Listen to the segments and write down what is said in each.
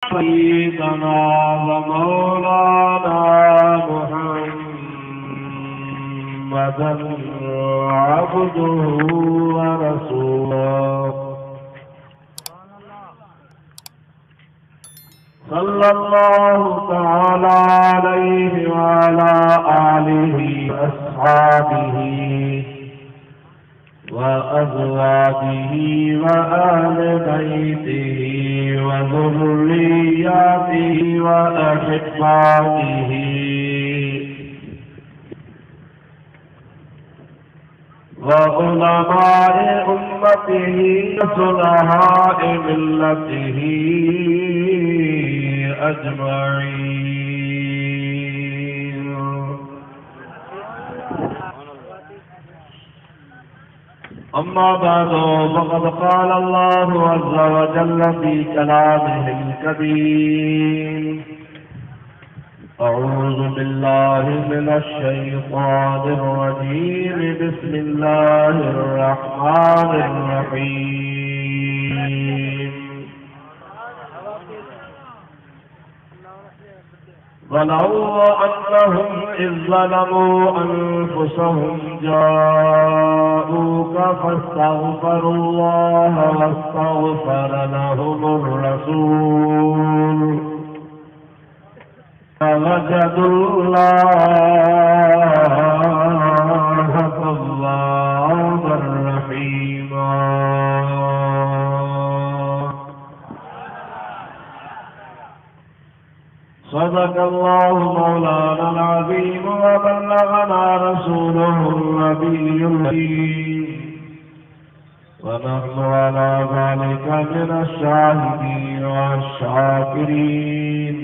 سيدنا ومولانا محمدا عبده ورسوله صلى الله تعالى عليه وعلى آله وأصحابه وأزواجه وآل بيته وذرياته وأحبابه وعلماء أمته وصلحاء ملته أجمعين. أما بعد فقد قال الله عز وجل في كلامه الكريم: أعوذ بالله من الشيطان الرجيم. بسم الله الرحمن الرحيم. ولو أنهم إذ ظلموا أنفسهم جاءوك فاستغفروا الله واستغفر لهم الرسول فوجدوا الله توابا رحيما. صدق الله مولانا العظيم وبلغنا رسوله النبي الكريم ونحن على ذلك من الشاهدين والشاكرين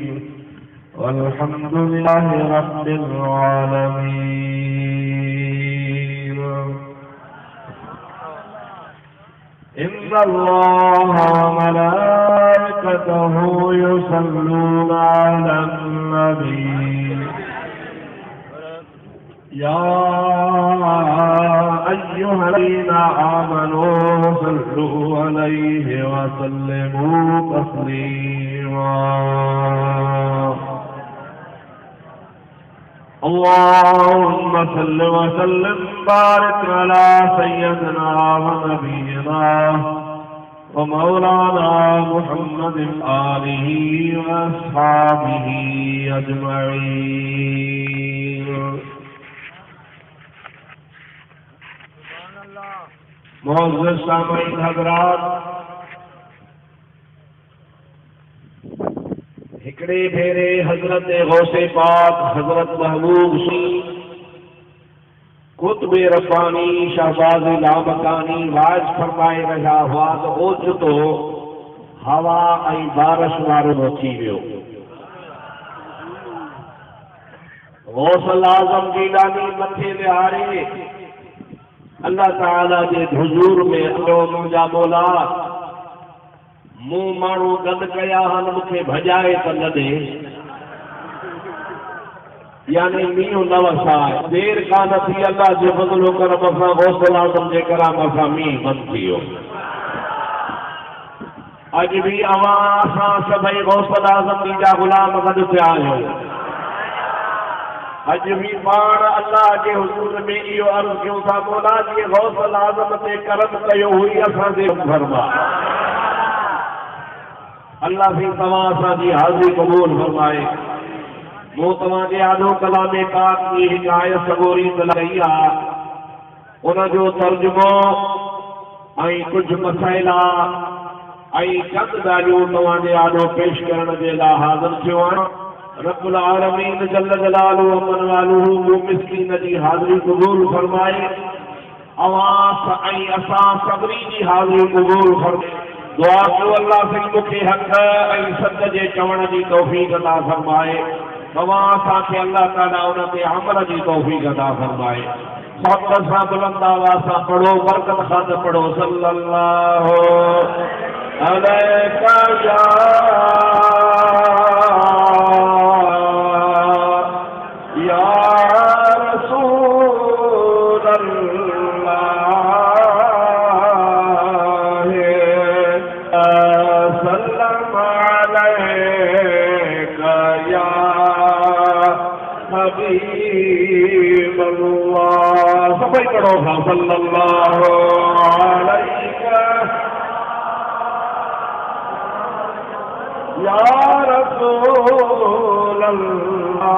والحمد لله رب العالمين. إن الله وملائكته يصلون على النبي يا أيها الذين آمنوا صلوا عليه وسلموا تسليما. اللهم صل وسلم بارك على سيدنا ونبينا ومولانا محمد آله وأصحابه أجمعين. मुअज़्ज़ज़ सामईन हज़रात, हिकड़े भेरे हज़रत गौसे पाक हज़रत महबूब कुतुब रब्बानी शहबाज़ लामकानी वाज फरमाए रहा हुआ तो ओचितो हवा ऐं बारिश वारो थी वियो। गौसल आज़म गीलानी मथे विहारे अल्लाह ताला जे हुज़ूर में अलो मुंहिंजा मौला मूं माण्हू गॾु कया आहिनि मूंखे भॼाए त न ॾे, यानी मींहुं न वसाए। देर कान थी अल्लाह जो फज़लो करम सां गौसल आज़म जे कराम सां मींहुं बंदि थी वियो। अॼु बि अवां असां सभई गौसल आज़म जा ग़ुलाम गॾु थिया आहियूं। अॼु बि पाण अल्लाह जे हुज़ूर में इहो अर्ज़ु कयूं था, मौला जी गौसल आज़म ते करम कयो हुई असांजे फरमा। अल्लाह से तव्हां असांजी हाज़िरी क़बूल फरमाए। मूं तव्हांजे आॾो कलामे पाक जी हिकु आयत सगोरी कई आहे, उनजो तर्जुमो ऐं कुझु मसइला ऐं चंद ॻाल्हियूं तव्हांजे आॾो पेश करण जे लाइ हाज़िर थियो आहियां। रब्बुल आलमीन जल्ल जलालुहु व मन वालुहु मूं मिस्कीन जी हाज़िरी क़बूल फरमाए। अवां ऐं असां सभिनी जी हाज़िरी क़बूल फरमाए। दुआ कयो अल्लाह से मूंखे हक़ ऐं सच जे चवण जी तौफ़ीक़ अता फरमाए। तव्हां असांखे अल्लाह ताला उन ते अमल जी तौफ़ीक़ अता फरमाए। मोहब्बत सां बुलंद आवाज़ सां पढ़ो, बरकत सां पढ़ो। सल्लल्लाहु अलैका या हबीब अल्लाह। सभी पढ़ो सल्लल्लाहु अलैहि या रसूल अल्लाह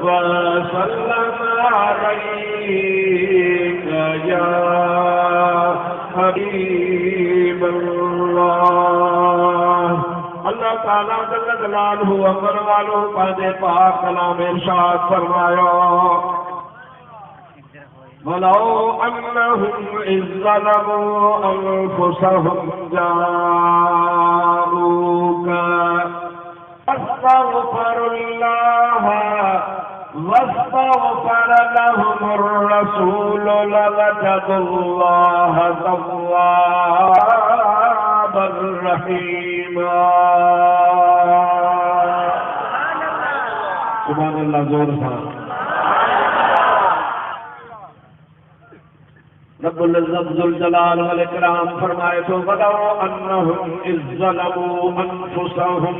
व सल्लम अलैका या हबीब अल्लाह। अल्लाह ताला जल्ल जलालहु अमर वालो पादे पाक कलाम इरशाद फरमाया वलो अन्नहुम इज़्ज़लमू अनफुसहुम जाऊका अस्तगफिरुल्लाह वस्तगफर लहुमुर रसूल लवजदुल्लाह तव्वाबर रहीमा। सुभान अल्लाह। जोर से रब्बुल इज्जत जुल जलाल वल इकराम फरमाए तो वलो अन्नहुम इज़्ज़लमू अनफुसहुम।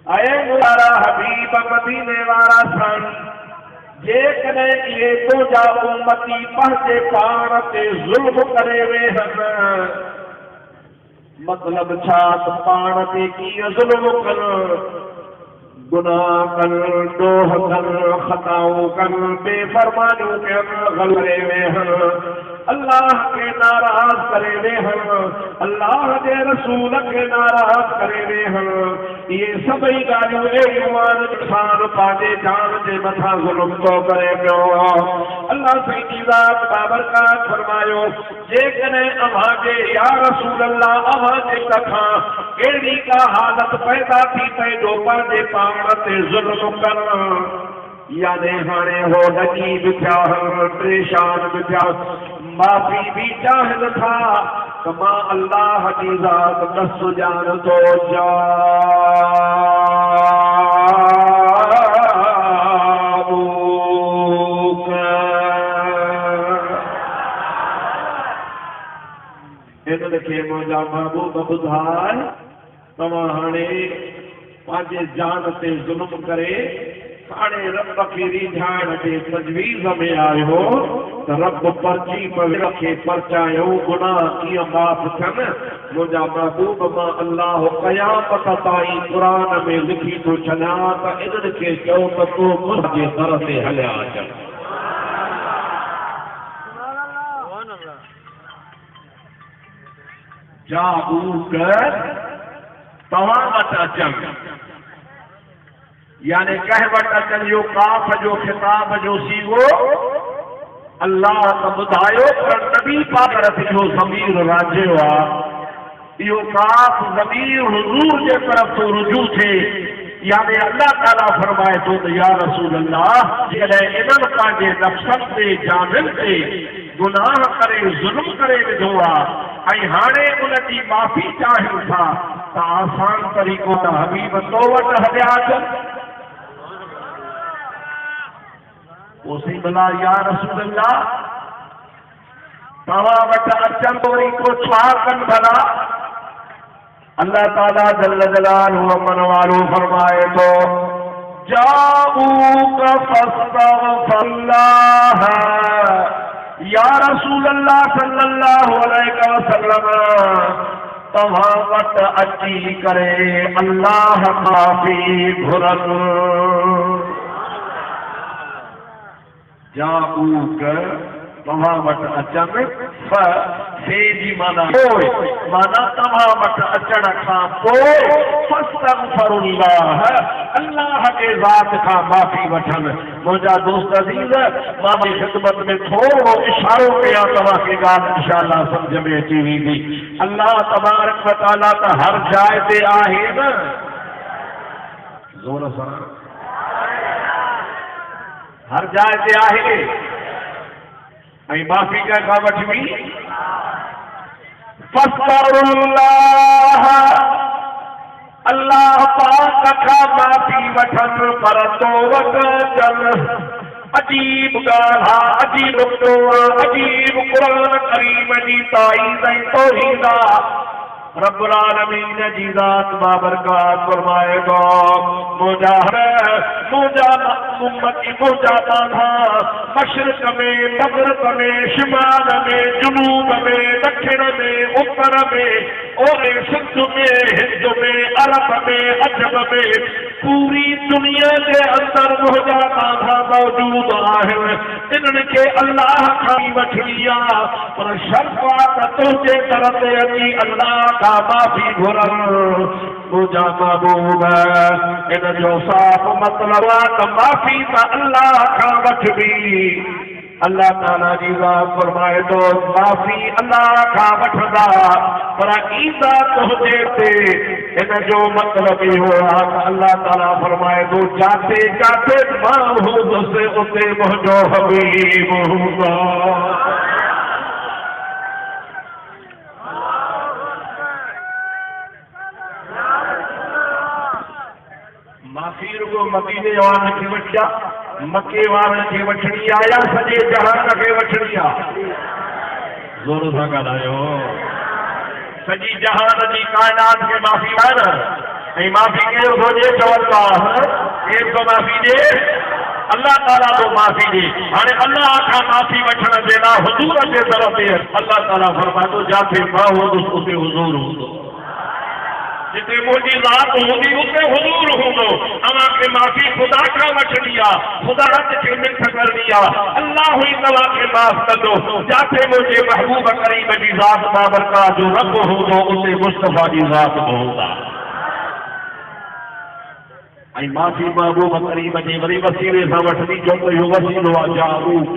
आए मुबारा हबीब मदीने वाला सन जेकॾहिं इहे तुंहिंजा उम्मती पंहिंजे पाण ते ज़ुल्म करे वे हन। मतलब छा त पाण ते कीअं ज़ुल्म कनि, गुनाह कनि, ॾोह कनि, ख़ताऊं कनि, बेफ़रमानियूं कनि, ग़लरे वेहन, अल्लाह के नाराज़ करे वेहन, अल्लाह जे रसूल के नाराज़ करे वेहन। ये सभई ॻाल्हियूं ईमान इंसान पंहिंजे जान जे मथां ज़ुल्म थो करे पियो। अल्लाह पंहिंजी ज़ात बाबरकात फरमायो जेकॾहिं अव्हां जे या रसूल अल्लाह अव्हां जे कथां कहिड़ी का हालत पैदा थी पए जो पंहिंजे पाण ते ज़ुल्म कनि, यानी हाणे हो ॾकी बि थिया परेशान बि थिया, माफ़ी बि चाहिनि था त मां अल्लाह जी ज़ात न सुञाण थो इनखे मुंहिंजा महबूब ॿुधाए तव्हां हाणे पंहिंजे जान ते ज़ुल्म करे हाणे रब खे रिझाइण जे तजवीज़ में आयो त रब पर्ची खे परचायो गुनाह कीअं माफ़ थियनि। मुंहिंजा महबूब मां अल्लाह क़यामत ताईं क़ुरान में लिखी थो छॾियां त इन्हनि खे चओ त तूं मुंहिंजे दर ते हलिया अचनि। जाऊक तव्हां वटि अचनि, यानी कंहिं वटि अचनि जो काफ़ जो खिताब जो सीगो अल्लाह त ॿुधायो पर नबी पाक जो ज़मीर राजियो आहे। इहो काफ़ ज़मीर हुज़ूर जे तरफ़ तो रुजू थिए, यानी अल्लाह ताला फरमाए थो त या रसूल अल्लाह जॾहिं इन्हनि पंहिंजे नफ़्सनि ते जानिन ते गुनाह करे ज़ुल्म करे विधो आहे ऐं हाणे उन जी माफ़ी चाहिनि था त आसान तरीक़ो त हबीब तो वटि हलिया अचनि। उसी भला या रसूल अल्लाह तव्हां वटि अचनि वरी को छा कनि भला। अल्लाह ताला जल्ल जलालहु अमन वारो फरमाए थो जाऊक फस्तगफिरुल्लाह या रसूल अल्लाह सल्लल्लाहु अलैहि वसल्लम तव्हां वटि अची करे अल्लाह माफ़ी घुरनि। जाऊक तव्हां वटि अचनि फे जी माना पोइ, माना तव्हां वटि अचण खां पोइ फस्तगफिरुल्लाह अल्लाह जे ज़ात खां माफ़ी वठनि। मुंहिंजा दोस्त अज़ीज़ मां ख़िदमत में थोरो इशारो कयां तव्हांखे ॻाल्हि इंशाअल्लाह सम्झ में अची वेंदी। अल्लाह तबारक व तआला त हर जाइ ते आहे न, ज़ोर सां हर जाइ ते आहे ऐं माफ़ी कंहिंखां वठबी फस्तगफिरुल्लाह अल्लाह पाक खां माफ़ी वठनि पर तो वटि अचनि। अजीब ॻाल्हि आहे, अजीब नुक़्तो आहे, अजीब क़ुरान करीम जी ताईद ऐं तौहीद आहे। रब्बुल आलमीन जी ज़ात बाबरकात फरमाएगा मशरक में मगरब में शिमाल में जुनूब में दक्षिण में उत्तर में और सिंध में हिंद में अरब में अजब में पूरी दुनिया के अंदर मुजाता था मौजूद है इनके अल्लाह खाई वठड़िया पर शर्फ़ात तुझे तरते अची अल्लाह का माफी घुरन तुझा महबूब इन जो साफ मतलब है माफी का अल्लाह का वठबी अल्लाह ताला जी ज़ात फरमाए तो माफी अल्लाह का वठदा पर ईदा तुझे ते इन जो मतलब इहो आहे अल्लाह ताला फरमाए तो जाते जाते महबूब से उते मुझो हबीब हूंदा माफी रुगो मदीने वारनि खे वठिया मके वारनि खे वठणी आहे या सॼे जहान खे वठणी आहे ज़ोर सां ॻाल्हायो सॼी जहान जी काइनात खे माफ़ी आहे न ऐं माफ़ी केरु घुरिजे चवनि था केरु थो माफ़ी ॾे अल्लाह ताला तो माफ़ी ॾे हाणे अल्लाह खां माफ़ी वठण जे लाइ हुज़ूर जे दर ते अल्लाह ताला फरमाए थो जिथे मां हूंदुसि उते हुज़ूर हूंदो जिते मुझी ज़ात हूंदी उते हुज़ूर हूंदो तव्हांखे माफ़ी ख़ुदा खां वठणी आहे ख़ुदा खे मिठ करणी आहे अल्लाह ई तव्हांखे माफ़ कंदो जिथे मुंहिंजे महबूब करीम जी ज़ात बाबरकात जो रब हूंदो उते मुस्तफ़ा जी ज़ात बि हूंदा ऐं माफ़ी महबूब करीम जी वरी वसीले सां वठणी छो त इहो वसीलो आहे जारूक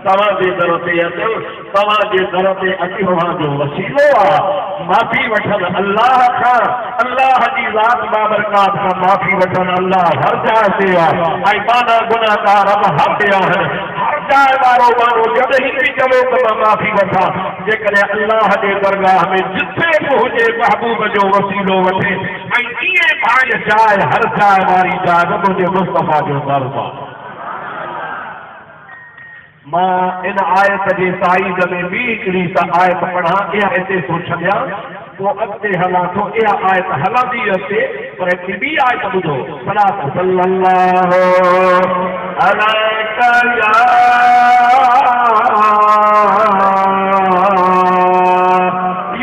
तव्हांजे दर ते अचनि तव्हांजे दर ते अचण जो वसीलो आहे माफ़ी वठण अल्लाह खां अल्लाह जी ज़ात बाबरकात खां माफ़ी वठण अल्लाह हर जाइ ते आहे ऐं माना गुनाहगार हर ते आहिनि हर जाइ वारो माण्हू जॾहिं बि चवे त मां माफ़ी वठां जेकॾहिं अल्लाह जे दरगाह में जिथे बि हुजे महबूब जो वसीलो वठे ऐं कीअं भाई जाइ हर जाइ वारी जाइ मुंहिंजे मुस्तफ़ा जो दरबार आहे मां इन आयत जे ताईद में ॿी हिकिड़ी आयत पढ़ां इहा हिते थो छॾियां पोइ अॻिते हलां थो इहा आयत हलंदी अचे पर हिकिड़ी ॿी आयत ॿुधो सलात सल्लल्लाहु अलैका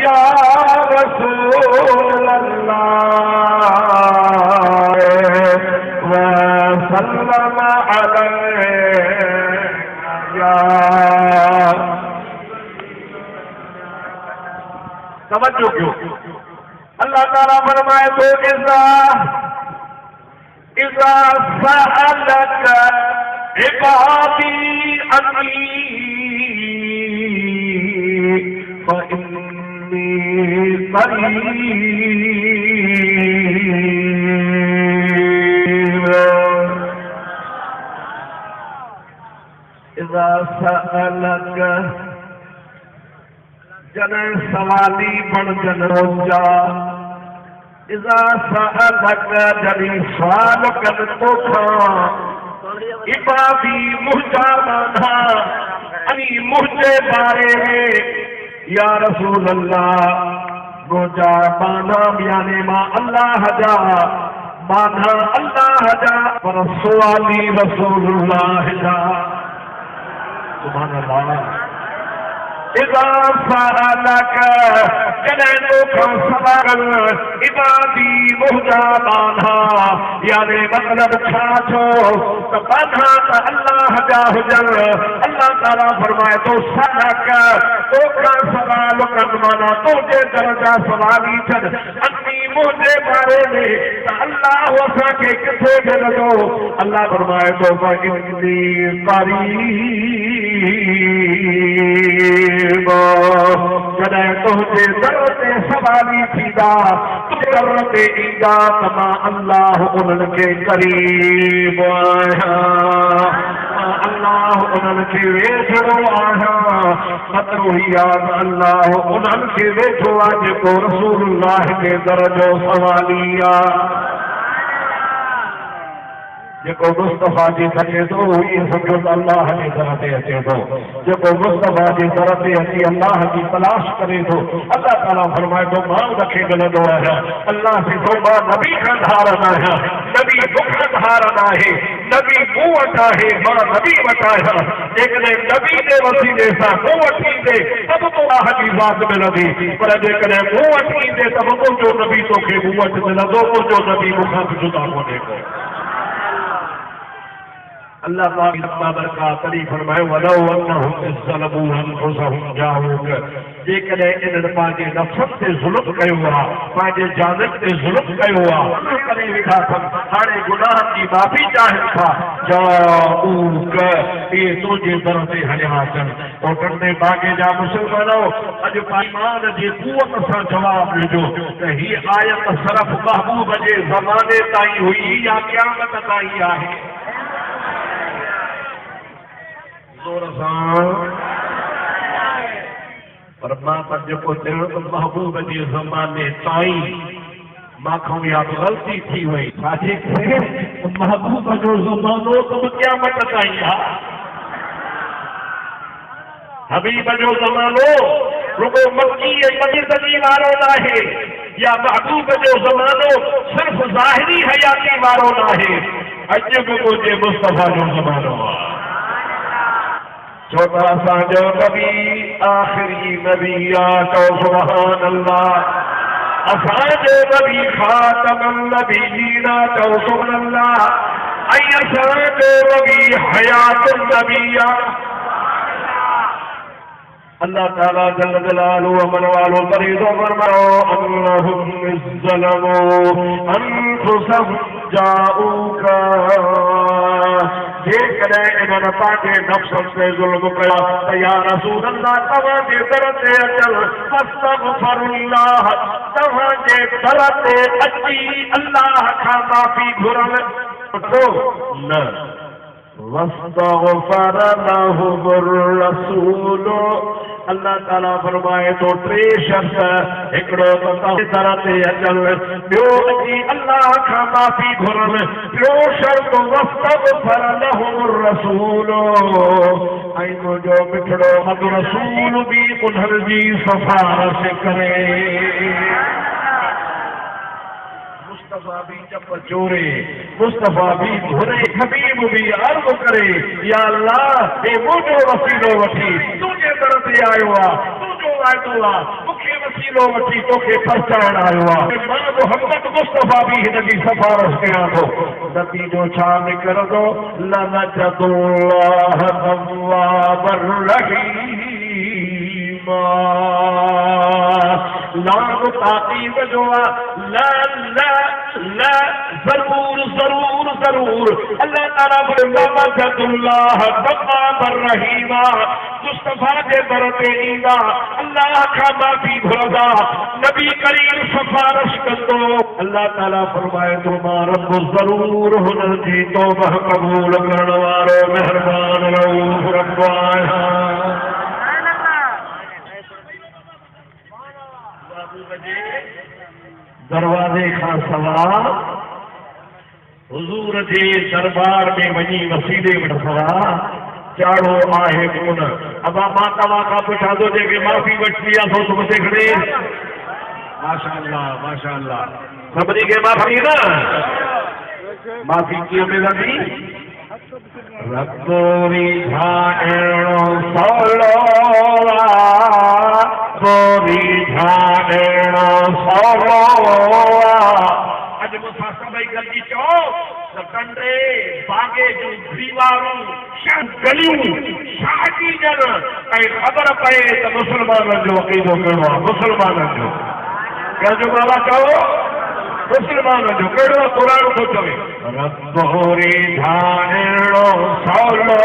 या रसूल अल्लाह व सल्लम अलैका तवज्जो क्यों अल्लाह ताला फरमाए तो इज़ा सअलक इबादी अन्नी फइन्नी करीब इज़ा सअलक जॾहिं सवाली बणजन रोजा इज़ा सअलक जॾहिं सवाल कनि तोखां इबादी मुंहिंजा माना अनी मुंहिंजे बारे में या रसूल अल्लाह मुंहिंजा माना यानी मां अल्लाह जा माना अल्लाह जा पर सवाली रसूलुल्लाह जा सुभान अल्लाह इज़ा सअलक जॾहिं तोखां सवाल इबादी मुंहिंजा बाना यानी मतिलब छा थियो त बाना त अल्लाह जा हुजनि अल्लाह ताला फरमाए थो सअलक तोखां सवाल कनि माना तुंहिंजे दर जा सवाली छॾ अन्नी मुंहिंजे बारे में त अल्लाह असांखे किथे मिलंदो अल्लाह फरमाए थो फइन्नी करीब जॾहिं तुंहिंजे दर ते सवाली थींदा तुंहिंजे दर ते ईंदा त मां अल्लाह उन्हनि खे करीब आहियां अल्लाह उन्हनि खे वेझो आहियां मतलब ही आहे अल्लाह उन्हनि खे वेझो आहे जेको रसूलुल्लाह जे दर जो सवाली आहे जेको मुस्तफ़ा जी अचे थो उहे समझो त अल्लाह जी दर ते अचे थो। जेको मुस्तफ़ा जी दर ते अची अल्लाह जी तलाश करे थो, अल्लाह ताला फरमाए थो मां उनखे मिलंदो आहियां। अल्लाह से थो मां नबी खां धारन आहियां, नबी बुख धारन आहे, नबी मूं वटि आहे, मां नबी वटि आहियां। जेकॾहिं नबी जे वसीले सां मूं वटि ईंदे तब तो अल्लाह जी ज़ात मिलंदी, पर जेकॾहिं मूं वटि ईंदे तब मुंहिंजो नबी तोखे मूं वटि मिलंदो, मुंहिंजो नबी मूंखां जुदा कोन्हे को। अल्लाह पाक बरका तरी फरमाए वलो अन्नहुम इज़्ज़लमू अनफुसहुम जाऊक, जेकॾहिं इन्हनि पंहिंजे नफ़्स ते ज़ुल्म कयो आहे, पंहिंजे जाननि ते ज़ुल्म कयो आहे, करे वेठा अथनि, हाणे गुनाह जी माफ़ी चाहिनि था, जाऊक इहे तुंहिंजे दर ते हलिया अचनि। टोटनि बागे जा मुस्लमानो अॼु ईमान जी कुवत सां जवाबु ॾिजो त हीअ आयत सिर्फ़ महबूब जे ज़माने ताईं हुई या क़यामत ताईं आहे। जोर सां पर मां पर जेको चयो त महबूब जे ज़माने ताईं मां खां इहा ग़लती थी वई। छाजे करे महबूब जो ज़मानो त क़यामत ताईं आहे। हबीब जो ज़मानो रुगो मक्की ऐं मदीने वारो नाहे, या महबूब जो ज़मानो सिर्फ़ ज़ाहिरी हयाती वारो नाहे, अॼु बि मुंहिंजे मुस्तफ़ा जो ज़मानो आहे। छोटा असांजो नबी आख़िरी नबी आहे, चओ सुभान अल्लाह। असांजो नबी ख़ातमुन नबीयीन, चओ सुभान अल्लाह। ऐं असांजो नबी हयातुन नबी आहे। अल्लाह ताला जल जलालुहु अमन वालो फरीदो फरमायो अन्नहुम इज़्ज़लमू अनफुसहुम जाऊका, जेकॾहिं इन्हनि पंहिंजे नफ़्सनि ते ज़ुल्म कयो त या रसूल अल्लाह तव्हांजे दर ते अचनि फस्तग़फिरुल्लाह, तव्हांजे दर ते अची अल्लाह खां माफ़ी घुरनि। न वस्तग़फर लहुमुर रसूल, अल्लाह ताला फरमाए तो टे शर्त, हिकिड़ो त तव्हांजे दर ते अचनि, ॿियो अची अल्लाह खां माफ़ी घुरनि, टियों शर्त वस्तग़फर लहुमुर रसूल, ऐं मुंहिंजो मिठड़ो मद रसूल बि उन्हनि जी सिफारिश करे। मुस्तफ़ा भी जब चोरे, मुस्तफ़ा भी घुरे, हबीब भी अर्ज़ करे या अल्लाह हे मुंहिंजो वसीलो वठी तुंहिंजे दर ते आयो आहे, तुंहिंजो वाइदो आहे, मूंखे वसीलो वठी तोखे पहुचाइण आयो आहे। मां मोहम्मद मुस्तफ़ा भी हिन जी सिफारिश कयां थो। नबी जो छा निकिरंदो लनजदुल्लाह तव्वाबर रहीम, लाम ताक़ीद जो आहे ला ला ला ज़रूर ज़रूर ज़रूर। अल्लाह ताला लनजदुल्लाह तव्वाबर रहीम, मुस्तफ़ा जे दर ते ईंदा, अल्लाह खां माफ़ी घुरंदा, नबी करीम सिफारिश कंदो। अल्लाह ताला फरमाए थो मां रब ज़रूर हुननि जी तौबा क़बूल करण वारो महिरबान रऊफ़ रब आहियां। दरवाजे खां सवाइ हुज़ूर जे दरबार में वञी वसीले वटि सवाइ चाढ़ो आहे कोन। अबा मां तव्हां खां पुछां थो जेके माफ़ी वठणी आहे सो मथे खणे। माशाअल्लाह माशाअल्लाह, सभिनी खे माफ़ी न, माफ़ी कीअं मिलंदी? रतोरी झाड़ो सवलो गोरी झाड़ो सवलो। अॼु मूंसां सभई गॾिजी चओ त कंडे बागे जूं दीवारूं गलियूं शादी जन ऐं ख़बर पए त मुस्लमाननि जो अक़ीदो कहिड़ो आहे। मुस्लमाननि जो कंहिंजो बाबा चओ, मुस्लमाननि जो कहिड़ो आहे? क़ुरान थो चवे रतोरी झाड़ो सवलो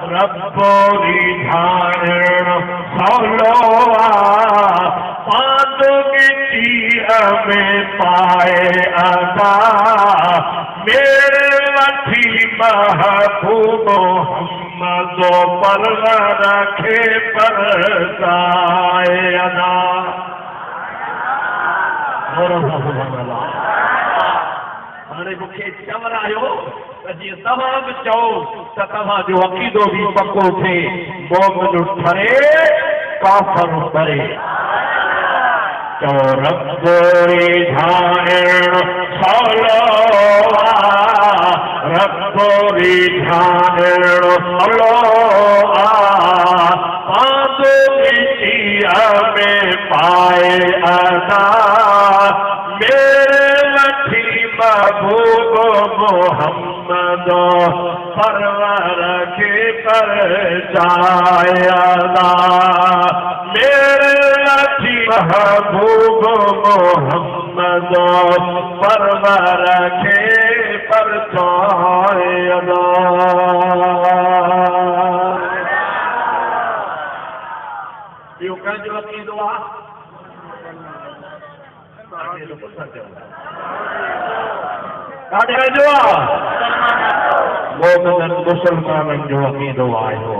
रबोरी झाड़ो सवलो, पांडो मिट्टी में पाए अदा मेरे वठी महबूब मोहम्मद परवर खे परसाए अदा। हाणे मूंखे चवरायो त जीअं तव्हां बि चओ त तव्हांजो अक़ीदो बि पको थिए, मोमिन ठरे काफ़िर डरे। चओ रब्बोरी झाण सवलो रब्बोरी झाण सवलो पांदो मिट्टीअ में पाए अदा मेरे लठी महबूब मोहम्मद परवर के पर जायदा मेरे लठी महबूब मोहम्मद परवर के पर जायदा। यो कंहिंजो अक़ीदो आहे? काॾे जो आहे? मोमिननि मुसलमाननि जो अक़ीदो आयो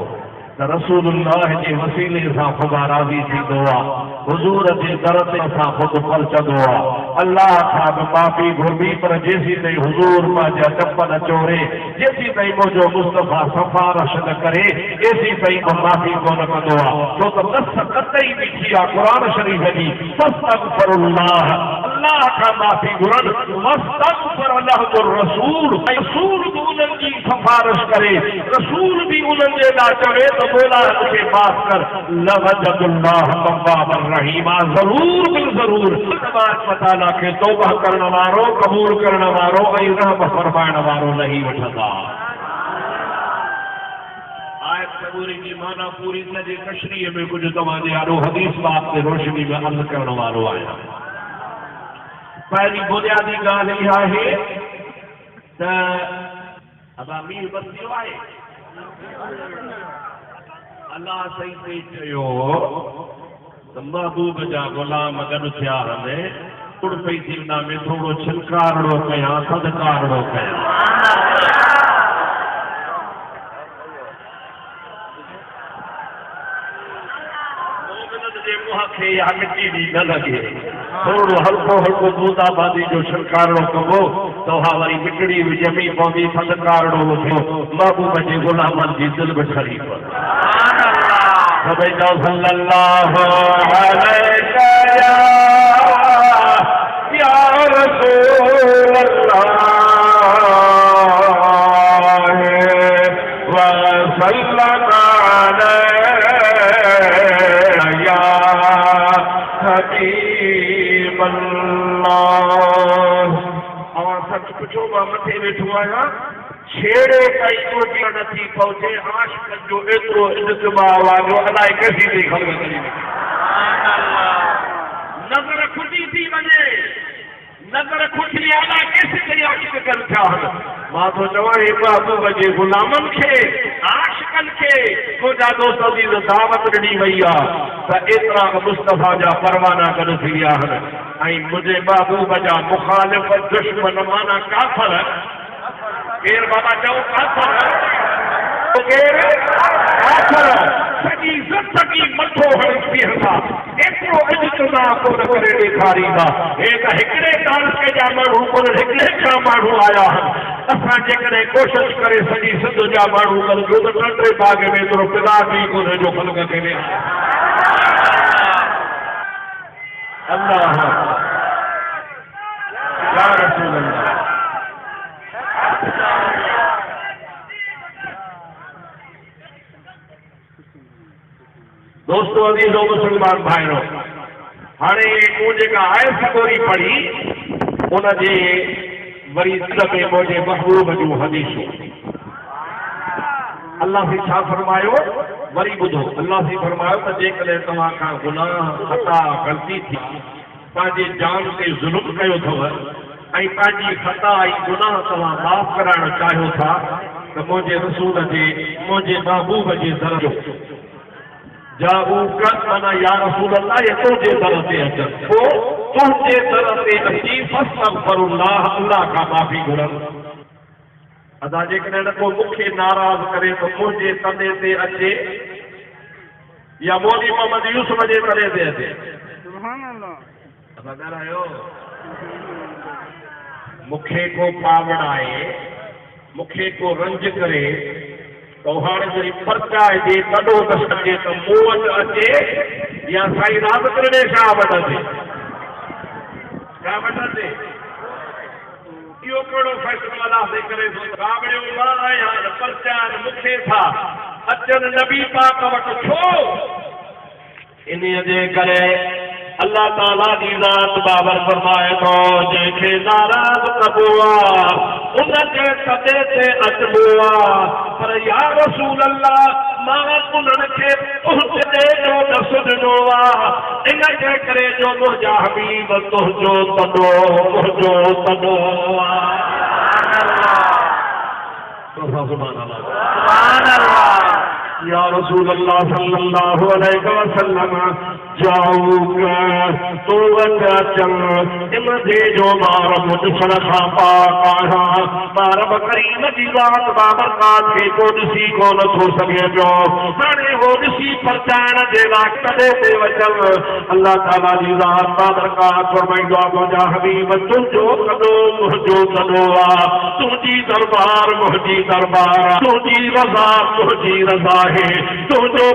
त रसूलुल्लाह जे वसीले सां ख़ुदा राज़ी थींदो आहे, हुज़ूर जे दर ते असां ख़ुदि पहुचंदो आहे। अल्लाह खां बि माफ़ी घुरबी पर जेसीं ताईं हुज़ूर मुंहिंजा टप न चोरे, जेसीं ताईं मुंहिंजो मुस्तफ़ा सिफ़ारिश न करे, तेसीं ताईं मां माफ़ी कोन कंदो आहे। छो त दस कतई बीठी आहे क़ुरान शरीफ़ जी फस्तग़फिरुल्लाह, अल्लाह खां माफ़ी घुरनि, वस्तग़फिर लहुर रसूल, रसूल बि उन्हनि जी सिफ़ारिश करे, रसूल बि उन्हनि जे लाइ चवे त बोला मुझे माफ कर लवजदुल्लाह तव्वाबर रहीमा। जरूर बिल जरूर तबारक व तआला के तौबा करण वारो, कबूल करण वारो ऐं रहम फरमाइण वारो नहीं वठंदा। आयत कबूरी की माना पूरी सॼे तशरीह में कुछ तव्हांजे आॾो हदीस बाब ते रोशनी में अर्ज़ करण वारो आहियां। पहिरीं बुनियादी ॻाल्हि इहा आहे त अबा मींहुं बरसियो आहे। अल्लाह सही सही चयो त महबूब जा गुलाम गॾु थिया हले तुड़ पई थी उन में थोरो छिनकारणो कयां, सदकारणो कयां। मोमिननि जे मुंहं खे या मिटी बि न लॻे, थोरो हल्को हल्को बूंदाबांदी जो छिनकारणो कबो त हा वरी मिटड़ी बि ॼमी पवंदी, सदकारणो थियो महबूब जे गुलामनि जी दिलि बि ठरी पवंदी। सभई चओ सल्लल्लाहु अलैहि या रसूल अल्लाह व सल्लल्लाहु अलैहि या हबीब अल्लाह। और सच पुछो मां मथे वेठो आहियां, छेड़े कई कोटी नथी पहुचे, आशिक़नि जो एतिरो इज्तिमा वारो अलाए कैसी थी ख़ल्क़ करी नज़र खुटी थी वञे, नज़र खुटी अलाए कैसे कई आशिक़ कनि था। मां थो चवां हे महबूब जे गुलामनि खे, आशिक़नि खे मुंहिंजा दोस्त अज़ीज़ दावत ॾिनी वई आहे त एतिरा मुस्तफ़ा जा परवाना गॾु थी विया आहिनि ऐं मुंहिंजे महबूब जा मुखालिफ़ दुश्मन माना काफ़िर केर बाबा चओ काफ़िर केर काफ़िर सॼी ज़िंदगी मथो हणी बीहंदा, एतिरो इज्तिमा कोन करे ॾेखारींदा। हे त हिकिड़े तालुके जा माण्हू कोन, हिकिड़े खां माण्हू आया आहिनि। असां जेकॾहिं कोशिशि करे सॼी सिंध जा माण्हू कयूं त नंढे बाग में एतिरो पिलाक ई कोन जो ख़ल्क़ खे ॾे। अल्लाह या रसूल अल्लाह। दोस्तों अजीजो मुसलमान भाइयों, हाणे मूं जेका आयत सगोरी पढ़ी उन जे वरी में मुंहिंजे महबूब जूं हदीसूं। अल्लाह से छा फरमायो वरी ॿुधो। अल्लाह से फरमायो त जेकॾहिं तव्हां खां गुनाह ख़ता ग़लती थी, पंहिंजे जान ते ज़ुल्म कयो अथव ऐं पंहिंजी ख़ता ऐं गुनाह तव्हां माफ़ कराइण चाहियो था त मुंहिंजे रसूल जे, मुंहिंजे महबूब जे दर जो माना या रसूल अल्लाह ये तुझे दर ते अचनि, पोइ तुंहिंजे दर ते अची फस्तग़फिरुल्लाह, अल्लाह खां माफ़ी घुरनि। अदा जेकॾहिं न को मूंखे नाराज़ करे त मुंहिंजे तने ते अचे या मौली मोहम्मद यूसुफ जे तने ते अचे। सुभान अल्लाह। अदा ॻाल्हायो मुखे को पावड़ाए मुखे को रंज करे तो हाणे जरी परचाए जे तॾो त सके त मूं वटि अचे या साईं रात करे छा वठंदे इहो कहिड़ो फ़ैसिलो अदा से करे थो कावड़ियो मां आहियां परचा मुखे था अचनि नबी पाक वटि छो इन्हीअ जे करे अल्लाह ताला जी ज़ात बाबर फरमाए थो जंहिंखे नाराज़ कबो आहे उनखे सदे ते अचबो आहे पर या रसूल अल्लाह मां उन्हनि खे उहिदे जो ॾस ॾिनो आहे इन जे करे जो मुंहिंजा हबीब तुंहिंजो तॾो मुंहिंजो तॾो या रसूल अल्लाह सल्लल्लाहु अलैहि वसल्लम जाऊंगा तो वचन इमदे जो मार मुझसन खां पाक आहियां मारब करीम जी ज़ात बाबरकात खे को ॾिसी कोन थो सघे पियो हाणे हो ॾिसी परचाइण जे लाइ कॾहिं ते वचन अल्लाह ताला जी ज़ात बाबरकात फरमाईंदो आहे मुंहिंजा हबीब तुंहिंजो कॾो मुंहिंजो कॾो आहे तुंहिंजी दरबार मुंहिंजी दरबार तुंहिंजी रज़ा मुंहिंजी रज़ा आहे तुंहिंजो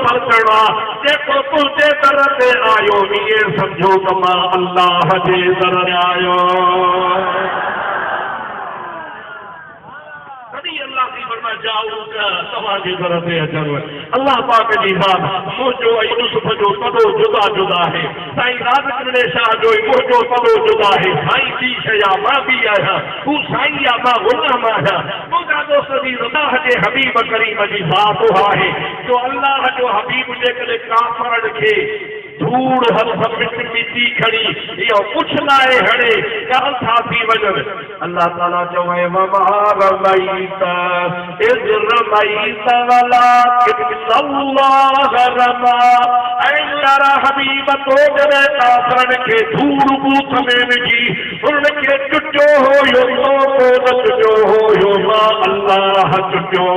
परचण आहे जेको तुंहिंजे दर ते आयो ईअं सम्झो त मां अल्लाह जे दर ते आयो तव्हांजे दर ते अचनि अल्लाह पाक जी ज़ात मुंहिंजो ऐं यूसुफ जो तॾो जुदा जुदा आहे साईं राजकिरणे शाह जो मुंहिंजो तॾो जुदा आहे साईं ॿी शइ आहे मां बि आहियां तूं साईं आहे मां गुलाम आहियां मुंहिंजा दोस्त जी अल्लाह जे हबीब करीम जी ज़ात आहे जो अल्लाह जो हबीब जेकॾहिं काफ़रनि खे धूड़ हथ मिटी खणी इहो कुछ लाइ हणे ॻाल्हि था थी वञनि अल्लाह ताला चवे हबीब तो जॾहिं काफ़रनि खे धूड़ बूथ में विझी उन्हनि खे चुटियो हुयो तो न चुटियो हुयो मां अल्लाह चुटियो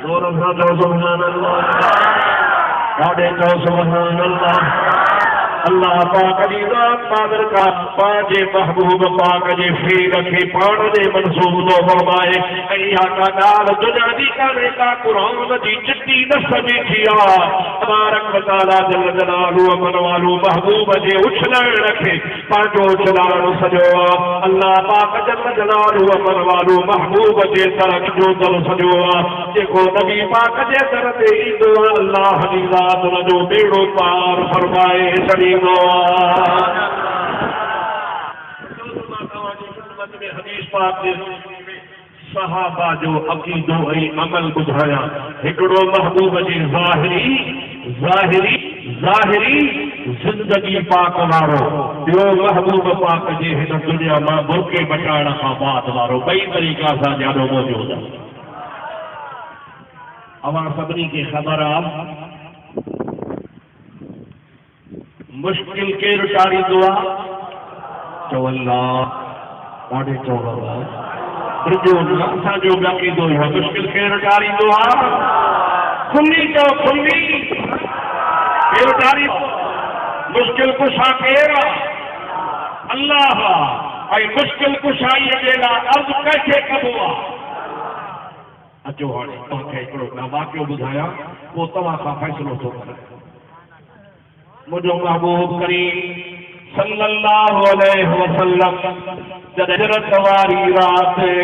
ज़ोर सां चओ सुभान अल्लाह ॾाढे चओ सुभान अल्लाह अल्लाह पाक जी ज़ात बाबर का पंहिंजे महबूब पाक जे फेर खे पाण जे मंसूब थो फरमाए ऐं इहा का ॻाल्हि दुनिया जी कान्हे का क़ुरान जी चिटी न सॼी आहे तबारक व तआला जल जलालुहु अमन वालो महबूब जे उछलण खे पंहिंजो उछलाइण सॼो आहे अल्लाह पाक जल जलालुहु अमन वालो महबूब जे दर जो दर सॼो आहे जेको नबी पाक जे दर ते ईंदो आहे अल्लाह जी ज़ात हुन जो बेड़ो पार फरमाए छॾींदो हदीस पाक सहाबा जो अक़ीदो ऐं अमल ॿुधायां हिकिड़ो महबूब जी ज़ाहिरी ज़िंदगी पाक वारो ॿियो महबूब पाक जे हिन दुनिया मां बुरके बचाइण खां बाद वारो ॿई तरीक़ा सां ॼाणो मौजूदु आहे अवां सभिनी खे ख़बर आहे मुश्किल केरु टारींदो आहे चओ अल्लाह ॾाढे चओ असांजो अक़ीदो आहे मुश्किल केरु टारींदो आहे खुली चओ खुली केरु टारींदो मुश्किल कुशा केरु अल्लाह ऐं मुश्किल कुशाईअ जे लाइ अर्ज़ु कंहिंखे कबो आहे अचो हाणे तव्हांखे हिकिड़ो वाक़ियो ॿुधायां पोइ तव्हां खां फ़ैसिलो थो करे मुझो महबूब करीम सल्लल्लाहु अलैहि वसल्लम जॾहिं हिजरत वारी राति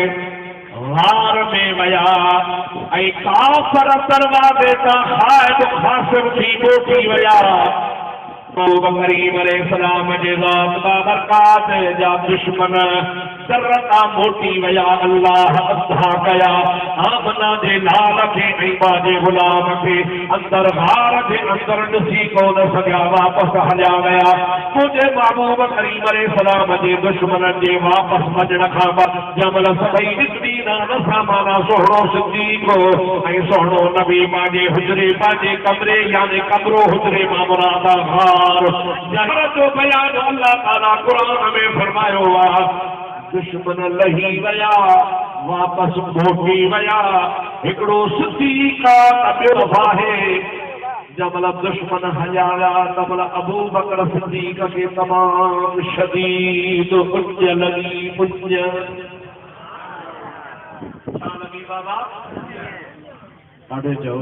गार में वया ऐं काफ़र दरवाज़े तां ख़ाइब ख़ासिर थी ॻोठी वया महबूब करीम अलैहिस्सलाम जे ज़ात बाबरकात जा दुश्मन सरता मोटी वया अल्लाह अदा कया आमना जे लाल खे ऐं बाजे गुलाम खे अंदर गार जे अंदर ॾिसी कोन सघिया वापसि हलिया विया मुंहिंजे महबूब करीम अलैहिस्सलाम जे दुश्मननि जे वापसि वञण खां बाद जमल सभई ॾिसणी नान सां माना सुहिणो सिद्दीक़ ऐं सुहिणो नबी पंहिंजे हुजरे पंहिंजे कमरे यानी कमरो हुजरे मां मुराद गार जहर जो बयान अल्लाह ताला क़ुरान में फरमायो आहे दुश्मन लही वया वापसि मोटी वया हिकिड़ो सिद्दीक़ ॿियो आहे जबल दुश्मन हजारा तबल अबू बकर सिद्दीक के तमाम शदीद पुज्य लगी पुज्य लगी बाबा आगे जाओ।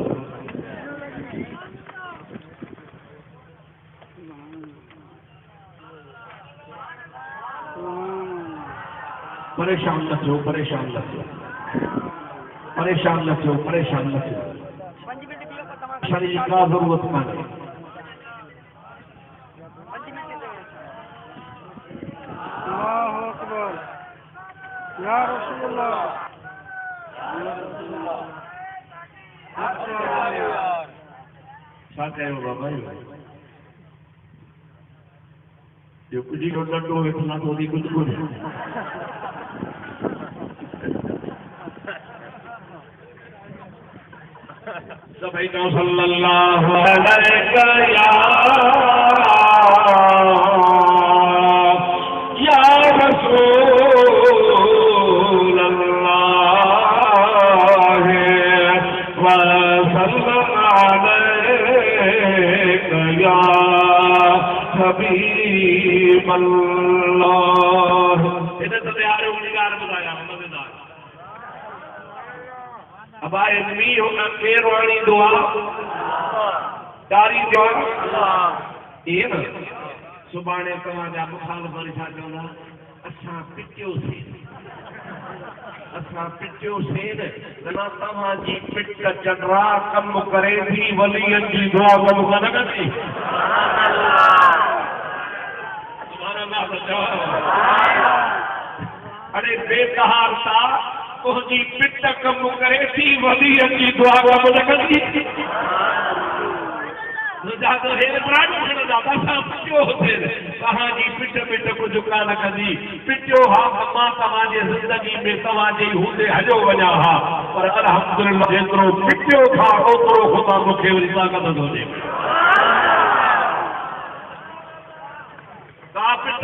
परेशान न थो, परेशान न थो, परेशान न थो, परेशान न थो। शरीर का जरूरत कान्हे। अल्लाहु अकबर या रसूलुल्लाह। छा कयो बाबा जो कुछ ही डंडो इतना तो भी कुछ कुछ सभी तो सल्लल्लाहु अलैहि या रसूल अल्लाह व सल्लल्लाहु अलैहि या हबीब अल्लाह। इधर तो यार उनिगार बुलाया मजेदार। अब आए मी होना केर वाली दुआ कारी दुआ ये ना सुभाणे तव्हांजा मुखाल पर छा चवंदा असां पिटियो सेन जना तव्हांजी पिट चंडरा कम करे थी वलियन जी दुआ कम न कंदी। अरे बेसहार सा तुझी पिट कम करे थी वलियन जी दुआ कम न कंदी। तव्हांजी पिट पिट कुझु कान कंदी। पिटियो हा अम्मा तव्हांजे ज़िंदगी में तव्हांजे हूंदे हलियो वञा हा पर अल्हम्दुलिल्लाह जेतिरो पिटियो था ओतिरो ख़ुदा मूंखे वरी ताक़त थो ॾे।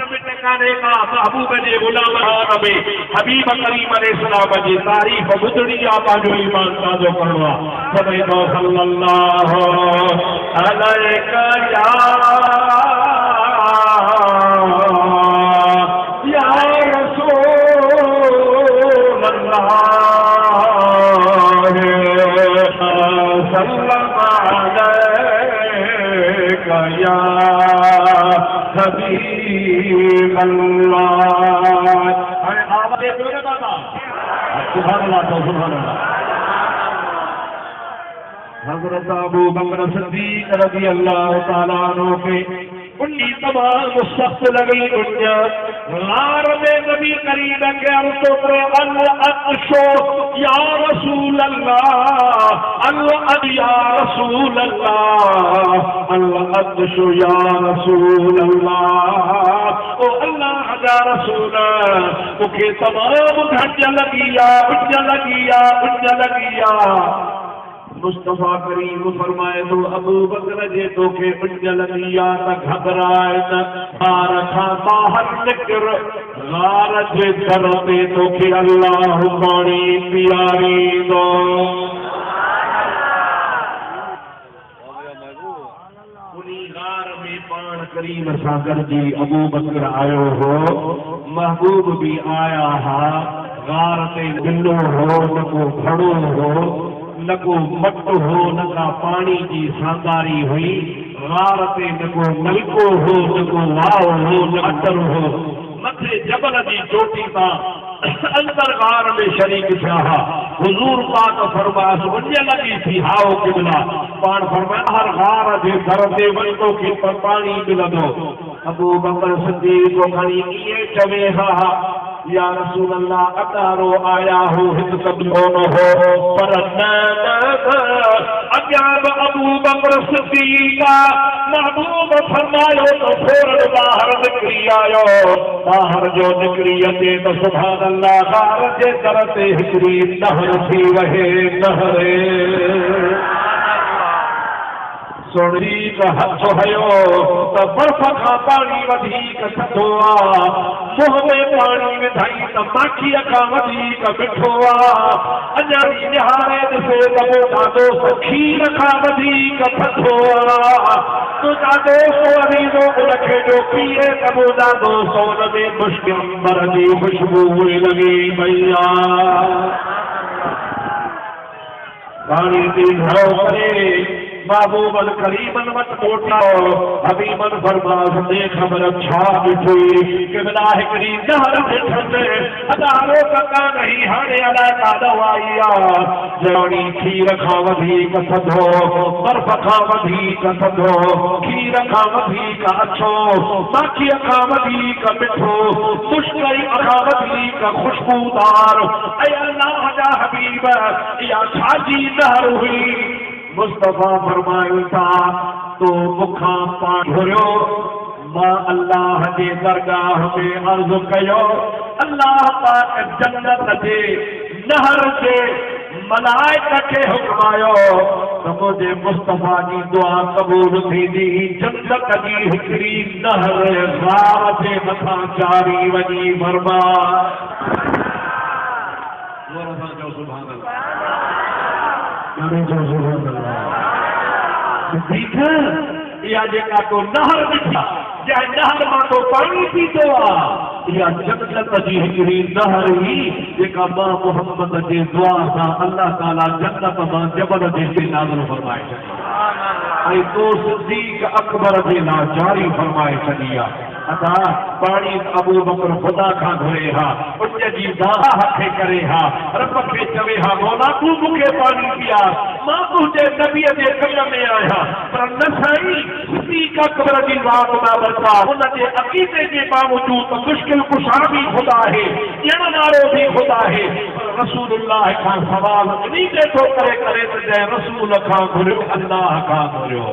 पिट कान्हे का महबूब जे गुलाम में हबीब करीम अलैहिस्सलाम जी तारीफ़ ॿुधणी आहे पंहिंजो ईमान ताज़ो करणो आहे। सभई तो सल्लल्लाहु अलैहि या रसूल अल्लाह सल्लल्लाहु अलैहि या हबीब अल्लाह। अरे आवाज़ दो रे बाबा सुभान अल्लाह तो सुभान अल्लाह। हज़रत अबू बकर सिद्दीक़ रज़ी अल्लाह तआला अन्हु के उन्नी तमाम सख्त लगी दुनिया गार में नबी करीम के अर्ज़ करे अल अक़शो या रसूल अल्लाह अल या रसूल अल्लाह अल अक़शो या रसूल अल्लाह। ओ अल्लाह जा रसूल मुखे तमाम घट लगिया मुस्तफा करीम फरमाए तो अबू बकर जे तोखे उज लगी आ त घबराए न बार खां बाहर निकर गार जे दर ते तोखे अल्लाह पाणी पियारींदो। उनी गार में पाण करीम सां गॾिजी अबू बकर आयो हो महबूब भी आया हा। गार ते गिलो हो न को घड़ो हो न को मट हो न का पानी की सांगारी हुई। गार ते न को नलको हो न को वाव हो न अटर हो मथे जबल जी चोटी का अंदर गार में शरीक थिया हा। हुजूर पाक फरमास वञ लगी थी हाओ किबला पाण फरमाया हर गार जे दर ते वञ तो के पानी मिलंदो। अबू बकर सिद्दीक़ खणी इहे चवे हा या रसूल अल्लाह अकारो आया हो हित कदमो न हो पर न अजाब अबू बकर सिद्दीक़ महबूब फरमायो तो फौरन बाहर निकरी आयो। बाहर जो निकरी अचे तो सुभान अल्लाह गार जे दर ते हिकिड़ी नहर थी वहे नहरे सोनी का हथ हयो तो बर्फ का पानी वधीक थधो आ मुंह में पानी विधाई तो माखी का वधीक मिठो आ अञा निहारे ॾिसे त ॾाढो खीर खां वधीक थधो आ तुंहिंजा दोस्त अरीज़ो उनखे जो पीए त मुंहिंजा दोस्त उन में मुश्किल अंबर जी खुशबू लॻी पई आ पानी पी घणो करे महबूबन करीमन वट मोटाओ हबीबन फरमास दे खबर छा ॾिठी कि बिना हिकिड़ी नहर ॾिठनि हज़ारो टका नहीं हाणे अलाए काॾो आई आहे जवानी खीर खां वधीक थधो बर्फ खां वधीक थधो खीर खां वधीक अछो माखीअ खां वधीक मिठो मुश्किल खां वधीक खुशबूदार ऐं अल्लाह जा हबीब इहा छाजी नहर हुई मुस्तफा फरमायूं था तो मुखां पाणी घुरियो मां अल्लाह जे दरगाह में अर्ज़ कयो अल्लाह पाक जन्नत जे नहर जे मलाइक खे हुक्मायो त मुंहिंजे मुस्तफा जी दुआ क़बूल थींदी जन्नत जी हिकिड़ी नहर ज़ार जे मथां जारी वञी फरमा सुभान अल्लाह इहा जेका तो नहर ॾिठा जंहिं नहर मां तो पाणी पीतो आहे इहा जन्नत जी हिकिड़ी नहर हुई जेका मां मोहम्मद जे दुआ सां अल्लाह ताला जन्नत मां जबल जे हिते नाज़िल फरमाए छॾी ऐं तो सिद्दीक़ अकबर जे लाइ जारी फरमाए छॾी आहे अदा पाणी अबू बकर खुदा खां घुरे हा उन जी दाह खे करे हा रब खे चवे हा मौला तूं मूंखे पाणी पिया मां तुंहिंजे नबीअ जे कम में आहियां पर न साईं सिद्दीक़ अकबर जी रात में वरता उन जे अक़ीदे जे बावजूद मुश्किल कुशा भी खुदा है ॼण वारो भी खुदा है रसूलुल्लाह खां सवाल इन ते थो करे त जंहिं रसूल खां घुरियो अल्लाह खां घुरियो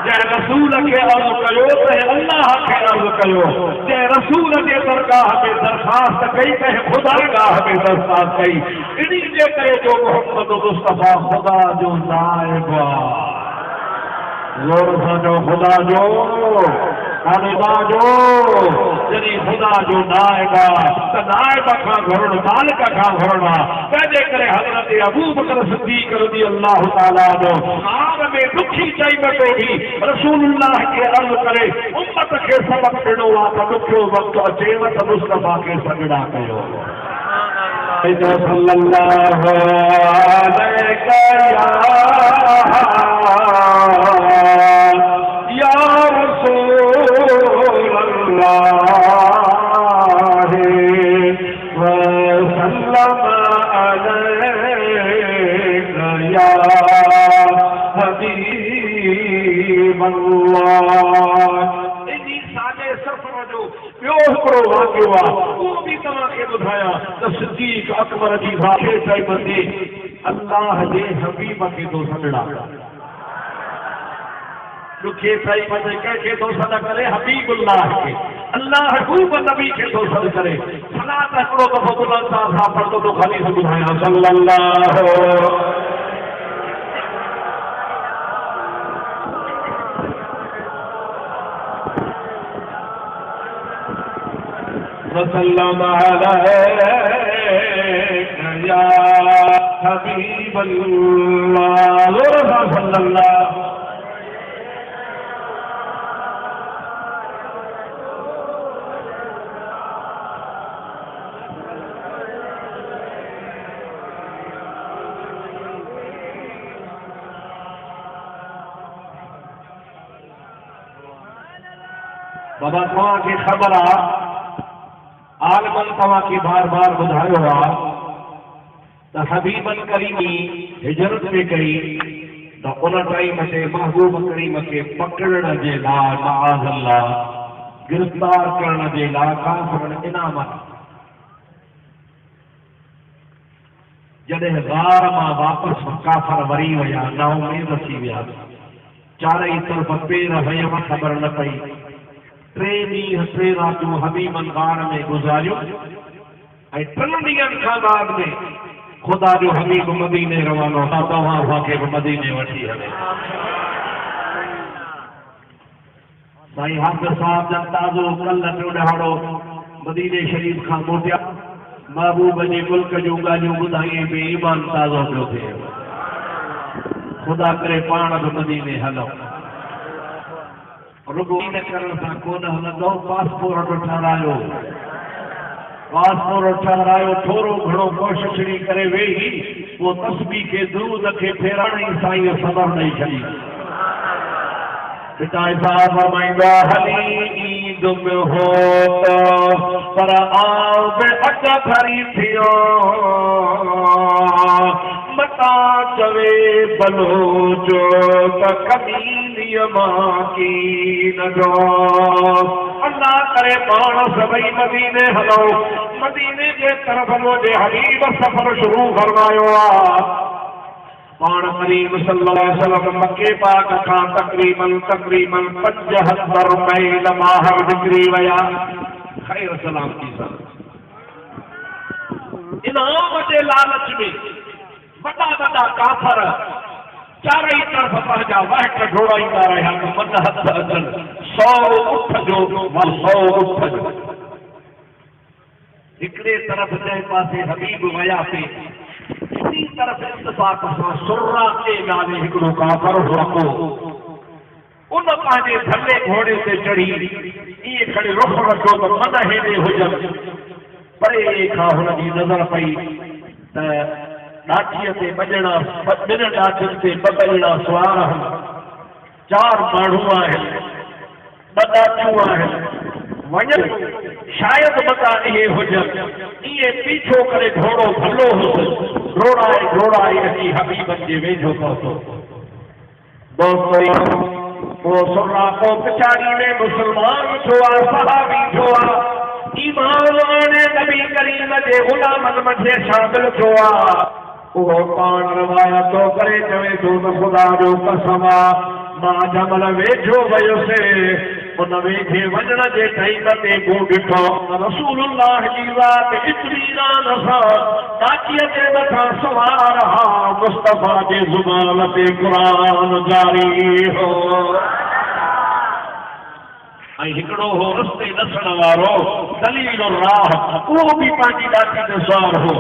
जंहिं रसूल खे अर्ज़ कयो त अल्लाह खे अर्ज़ कयो जंहिं रसूल जे दरगाह में दरख़्वास्त कई तंहिं ख़ुदागाह में दरख़्वास्त कई इन जे करे जो मोहम्मद मुस्तफ़ा ख़ुदा जो नाइब आहे ज़ोर सां जो ख़ुदा जो ख़ुदा जो जॾहिं ख़ुदा जो नाइब आहे त नाइब खां घुरणु मालिक खां घुरणु आहे तंहिंजे करे हज़रत अबू बकर सिद्दीक़ रज़ी अल्लाह ताला जो हार में दुखी चई बि रसूलुल्लाह खे अर्ज़ करे उम्मत खे सबक़ ॾिनो आहे त ॾुखियो वक़्तु अचेव त मुस्तफ़ा खे सजड़ा कयो सल्लल्लाहु अलैहि या रसूल अल्लाह वसल्लम अलैका या हबीब अल्लाह इन्ही साॼे सफ़र जो ॿियो हिकिड़ो वाक़ियो आहे उहो बि तव्हांखे ॿुधायां त सिद्दीक़ अकबर जी भाषे चई बंदी अल्लाह जे हबीब खे तो सॾड़ा दुखे सही बंदे कंहिंखे तो सॾ करे हबीबुल्लाह खे अल्लाह महबूब नबी खे तो सॾ करे सलात हिकिड़ो दफ़ो बुलंद सां पढ़ंदो तो ख़ाली से ॿुधायां सल्लल्लाहु वसल्लम अलैका या हबीब अल्लाह सल्लल्लाहु बाबा तव्हांखे ख़बर आहे आलमन तव्हांखे बार बार ॿुधायो आहे त हबीबन करीमी हिजरत में कई त उन टाइम ते महबूब करीम खे पकड़ण जे लाइ माअज़ल्लाह गिरफ़्तार करण जे लाइ काफ़िरन इनाम जॾहिं ग़ार मां वापसि काफ़िर वरी विया नाउमीद थी विया चारई तरफ़ पेर हयम ख़बर न पई 3 ॾींहं 3 रातियूं हबीबन ग़ार में गुज़ारियूं ऐं 3 ॾींहंनि खां बाद में खुदा जो हबीब मदीने रवानो था तव्हां असांखे बि मदीने वठी हले। साईं हाफ़िज़ साहब जन ताज़ो कल टियों ॾहाड़ो मदीने शरीफ़ खां मोटिया महबूब जे मुल्क जूं ॻाल्हियूं ॿुधाई में ईमान ताज़ो पियो थिए। खुदा करे पाण बि मदीने हलूं। रुगो इन करण सां कोन हलंदो। पासपोर्ट ठहरायो थोरो घणो कोशिशि करे वेही पोइ तस्बीह खे दुरूद खे फेराइण ई साईं ख़बर ॾेई छॾी। पिता साहब फरमाईंदा हली ईद में हो पर आव में अच खरी थियो मता चवे बलोचो त कमीनीअ मां की न जो अल्लाह करे पाण सभई मदीने हलो। मदीने जे तरफ़ मुंहिंजे हबीब सफ़र शुरू फरमायो आहे। पाण करीम सल्लल्लाहु अलैहि वसल्लम मक्के पाक खां तक़रीबन 75 मील ॿाहिरि निकिरी विया। ख़ैर सलामती सां इनाम जे लालच में वॾा वॾा काफ़र चारई तरफ़ पंहिंजा वहट ढोड़ाईंदा रहिया त मन हथ अचनि 100 उठ जो 100 उठ जो। हिकिड़े तरफ़ जंहिं पासे हबीब वियासीं ॿी तरफ़ इत्तिफ़ाक़ सां सुर्रा के नाले हिकिड़ो काफ़र हुओ। उन पंहिंजे धल्ले घोड़े ते चढ़ी ईअं खणी रुख रखियो त मन हेॾे हुजनि। परे खां हुनजी नज़र पई त ॾाठीअ ते ॿ ॼणा ॿिनि ॾाठियुनि ते ॿ ॼणा सुवार आहिनि। 4 माण्हू आहिनि 2 ॾाठियूं आहिनि। वञनि शायदि मता इहे हुजनि। ईअं पीछो करे घोड़ो भलो हुओ रोड़ाए अची हबीबनि जे वेझो पहुतो। पोइ सुर्रा को पिछाड़ी में मुस्लमान थियो आहे सहाबी थियो आहे ईमान आणे नबी करीम जे गुलामनि मथे शामिल थियो आहे। उहो पाण रवायतो करे चवे थो त ख़ुदा जो कसम आहे मां जमल वेझो वयुसि उन वेझे वञण जे टाइम ते मूं ॾिठो रसूलुल्लाह जी ज़ात इत्मीनान सां ताक़ीअ जे मथां सवार हा। मुस्तफ़ा जे ज़ुबान ते क़ुरान जारी हो। ऐं हिकिड़ो हो रस्ते ॾसण वारो दलील राह उहो बि पंहिंजी ॾाठी ते सवार हो।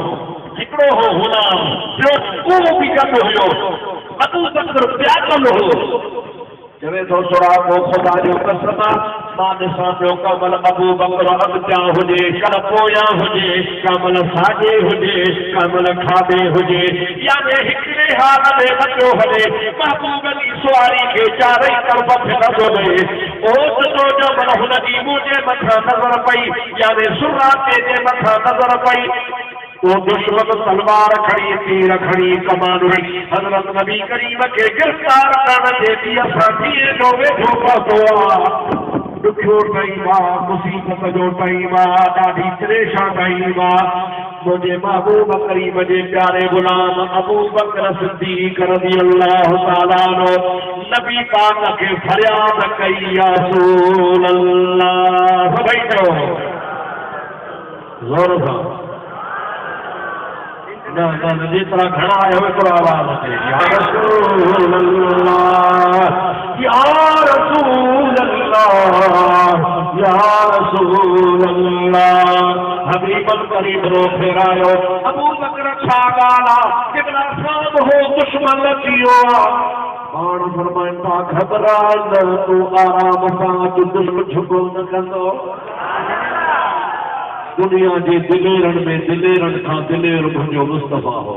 हिकिड़ो हो गुलाम ॿियो उहो बि गॾु हुयो। अबू बकर प्यादल हो। चवे थो सुरा को ख़ुदा जो कसम मां ॾिसां पियो कमल अबू बकर अॻियां हुजे कल पोयां हुजे कमल साॼे हुजे कमल खाॿे हुजे याने हिकिड़े हाल में नथो हले। महबूब जी सुवारी खे चारई तरफ़ फिरंदो रहे। ओच जो जमल हुनजी मुंहिंजे मथां नज़र पई याने सुराते जे मथां नज़र पई। वो दुश्मन तलवार खड़ी तीर खड़ी कमान हुई हज़रत नबी करीम के गिरफ्तार करण जे ॾींहुं असां कीअं जो वेझो पहुतो आहे। ॾुखियो टाइम आहे मुसीबत जो टाइम आहे ॾाढी परेशान टाइम आहे। मुंहिंजे महबूब करीम जे प्यारे गुलाम अबू बकर सिद्दीक़ रज़ियल्लाहु ताला अन्हु नबी पाक खे फरियाद कई या रसूल अल्लाह। सभई चओ ज़ोर सां न जेतिरा घणा आहियो एतिरो आवाज़ अचे। या रसूल अल्लाह या रसूल अल्लाह या रसूल अल्लाह। हबीबन करीब रो फेरायो। अबू बकर छा ॻाल्हि आहे किबला साहब हो दुश्मन अची वियो आहे। पाण फरमाइनि था घबरा न तूं आराम सां दुश्मन झुको न कंदो। दुनिया जे दिलेरनि में दिलेरन खां दिलेर मुंहिंजो मुस्तफ़ा हो।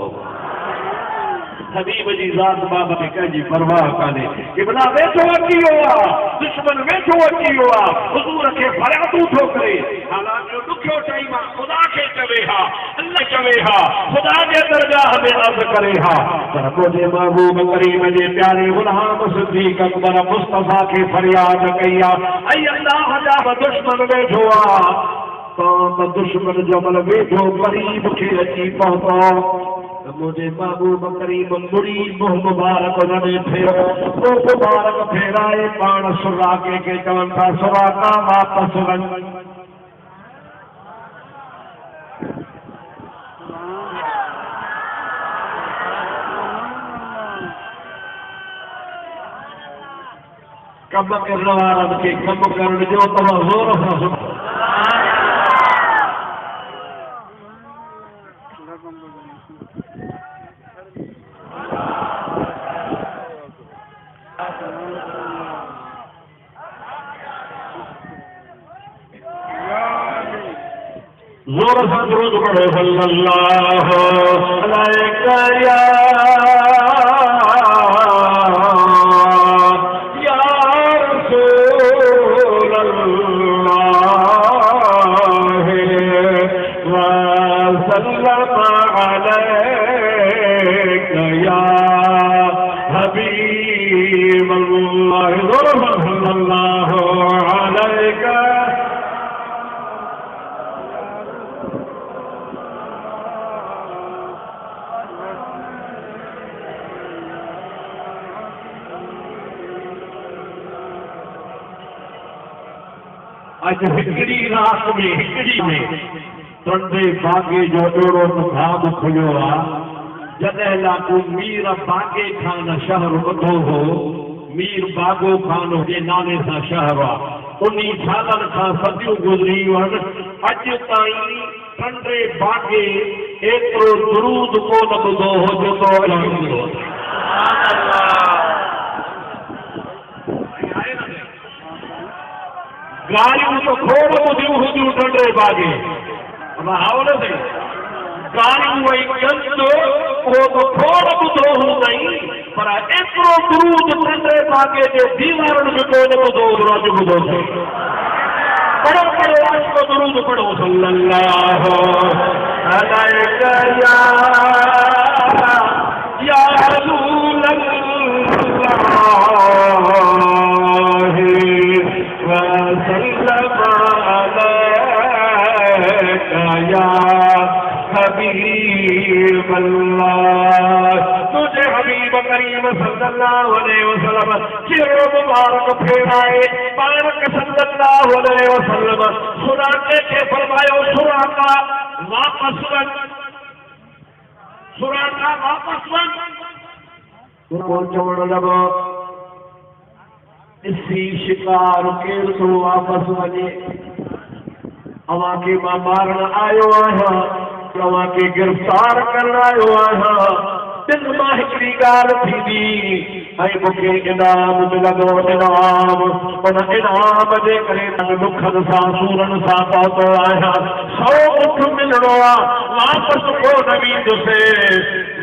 हबीब जी ज़ात बाब में कंहिंजी परवाह कान्हे। इब्ला वेठो अची वियो आहे दुश्मन वेठो अची वियो आहे हुज़ूर खे फरियादूं थो करे। हालांकि ॾुखियो टाइम आहे ख़ुदा खे चवे हा अल्लाह चवे हा ख़ुदा जे दरगाह में अर्ज़ करे हा पर मुंहिंजे महबूब करीम जे प्यारे गुलाम सिद्दीक़ अकबर मुस्तफ़ा खे फरियाद कई आहे। ऐं अल्लाह जा दुश्मन वेठो आहे तो दुश्मन जमल वेठो करीब खे अची पहुतो। मुझे महबूब करीम मुड़ी मुंह मुबारक उन्होंने फेरो मुंह मुबारक फेराए पाण सुराके के चवन था सुराका वापस वन। कम करण वारनि खे कम करण जो तव्हां ज़ोर सां ज़ोर सां दुरूद पढ़ो सल्लल्लाहु अलैहि या रसूल अल्लाह व सल्लम अलैका या हबीब अल्लाह ज़ोर सां सल्लल्लाहु अलैका अज हिकड़ी रात में हिकड़ी में तंडे बागे जो अहिड़ो तबाद खुलियो आहे जॾहिं लाॻू मीर बागे खान शहर ॿुधो हो मीर बागो खान जे नाले सां शहर आहे 19 सालनि खां सदियूं गुज़रियूं आहिनि अॼु ताईं तंडे बागे एतिरो दुरूद कोन ॿुधो हो जेको गालियूं तो खोड़ ॿुधियूं हुयूं तंडे बागे हाओ न साईं गालियूं ऐं गंद उहो तो खोड़ ॿुधो हूंदई पर एतिरो दुरूद तंडे बागे जे दीवारनि में कोन ॿुधो अॼु ॿुधो अथई पढ़ो पढ़ो अॼु दुरूद पढ़ो सल्लल्लाहु अलैका या रसूल अल्लाह वसल्लम अलैका या हबीब अल्लाह तुझे हबीब करीम सल्लल्लाहु अलैहि वसल्लम चेहरो मुबारक फेराए बारक सल्लल्लाहु अलैहि वसल्लम सुराके के फरमायो सुराका वापस वन कौन चवण लॻो इसी शिकार केर तो वापस वञे अवां खे मां मारण आयो आहियां अवां खे गिरफ़्तार करण आयो आहियां दिन मां हिकिड़ी ॻाल्हि थींदी ऐं मूंखे इनाम मिलंदो इनाम उन इनाम जे करे दुखनि सां सूरनि सां पहुतो आहियां 100 ऊठ मिलणो आहे वापसि कोन ईंदुसि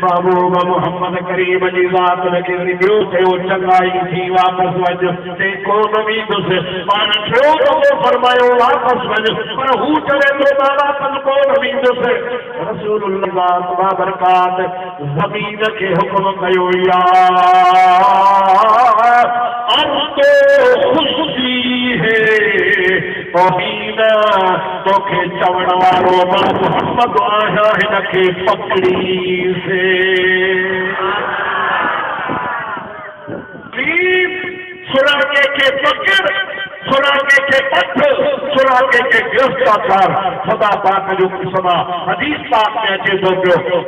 महबूब मोहम्मद करीम जी ज़ात खे ॿियो चयो चङाई थी वापसि वञ ते कोन ईंदुसि पाण टियों दफ़ो फरमायो वापसि वञ पर हू चवे थो मां वापसि कोन ईंदुसि रसूलुल्लाह बाबरकात ज़मीन खे हुकुम कयो या अर्ज़ो खुशी है तोहीना तोखे चवण वारो मां मोहम्मद आहियां हिन खे पकड़ी से सुरागे के पकड़ सुरागे के पथ सुरागे के गिरफ्तार सदा पाक जो किस्मा हदीस पाक में अचे तो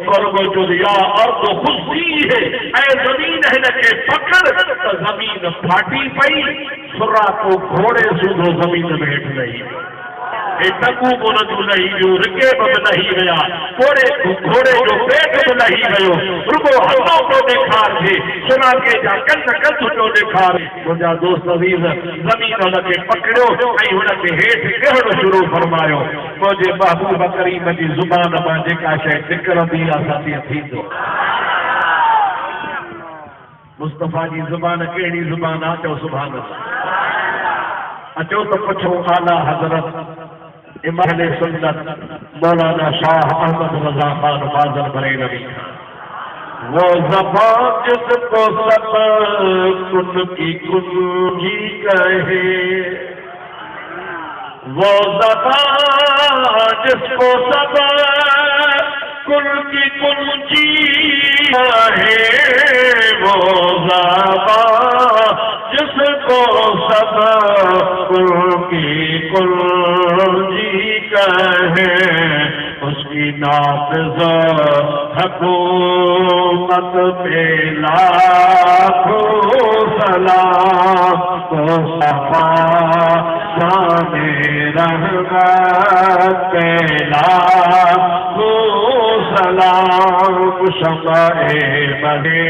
कर्म जो या अर्ज़ खुशी है ऐ जमीन है न के पकड़ तो जमीन फाटी पई सुरा को घोड़े सूधो जमीन में हेठ नहीं टकू को न नहीं जो रिकेब में नहीं गया घोड़े जो पेट में नहीं गयो रुको हथों को देखार थे सुना के जा कन जो देखार मुझा दोस्त अजीज जमीन उनके पकड़ो ऐं उनके हेठ कहणो शुरू फरमायो मुझे महबूब करीम जी जुबान मां जेका शइ निकिरंदी आहे सत्य थींदो मुस्तफ़ा जी जुबान कहिड़ी जुबान आहे चओ सुभान अल्लाह अचो तो पुछो आला हज़रत इमाम सुन्नत मौलाना शाह अहमद रज़ा खान फाज़ल बरेलवी वो ज़बान जिसको सब कुन की कुंजी कहे वो ज़बान जिसको सब कुन की कुंजी कहे वो ज़बान जिसको सब कुन की कुंजी कहे उसकी नाफ़िज़ हुकूमत पे लाखों सलाम, मुस्तफ़ा शाने रहमत पे लाखों सलाम, शफ़ाए बने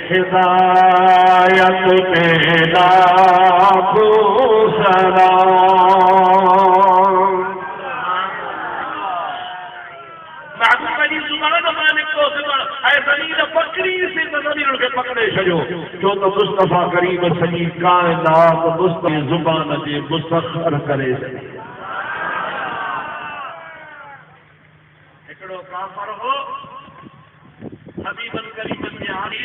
हिदायत पे लाखों सलाम। महबूब अली जुबान मालिक को ज़मीन बकरी से ज़मीन के पकड़े छो, जो तो मुस्तफ़ा करीम सॼी काइनात मुस्तफ़ा ज़ुबान जे मुसख़र करे छॾी। हिकिड़ो काफ़र हो हबीबन करीमन जे हारी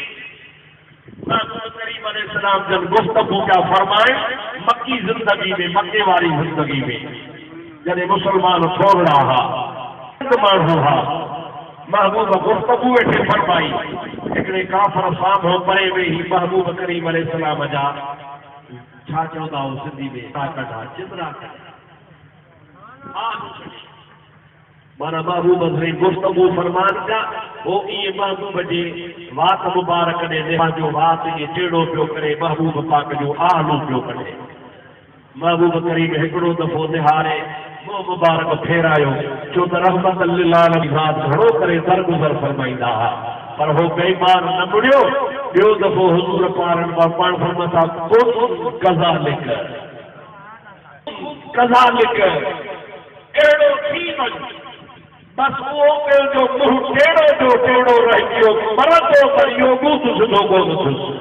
महबूब करीम अलैहिस्सलाम जब गुफ्तगू क्या फरमाए मक्की जिंदगी में, मक्के वाली जिंदगी में जॾहिं मुसलमान थोड़ा हा माण्हू हा, महबूब गुफ्तगू वेठे फरमाई, हिकिड़े काफ़र साम्हूं परे वेही महबूब करीम अलैहिस्सलाम जा छा चवंदा हो सिंधी में कढा चितरा माना महबूब से गुफ्तगू फरमान का वो ये महबूब जे वात मुबारक ने जो वात ये टेढ़ो पियो करे महबूब पाक जो आहलू पियो करे। महबूब करीम हिकिड़ो दफ़ो निहारे मुंहुं मुबारक फेरायो, छो त रहमत लिल आलमीन घणो करे दरगुज़र फरमाईंदा हुआ, पर हो बेईमान न मुड़ियो। ॿियो दफ़ो हुज़ूर पाण फरमाता कज़ालिक कज़ालिक अहिड़ो थी वञ, बस वो जो मुंहुं टेढ़ो जो टेढ़ो रही वियो, मरंदो पर इहो ॿुध सिधो कोन थियुसि।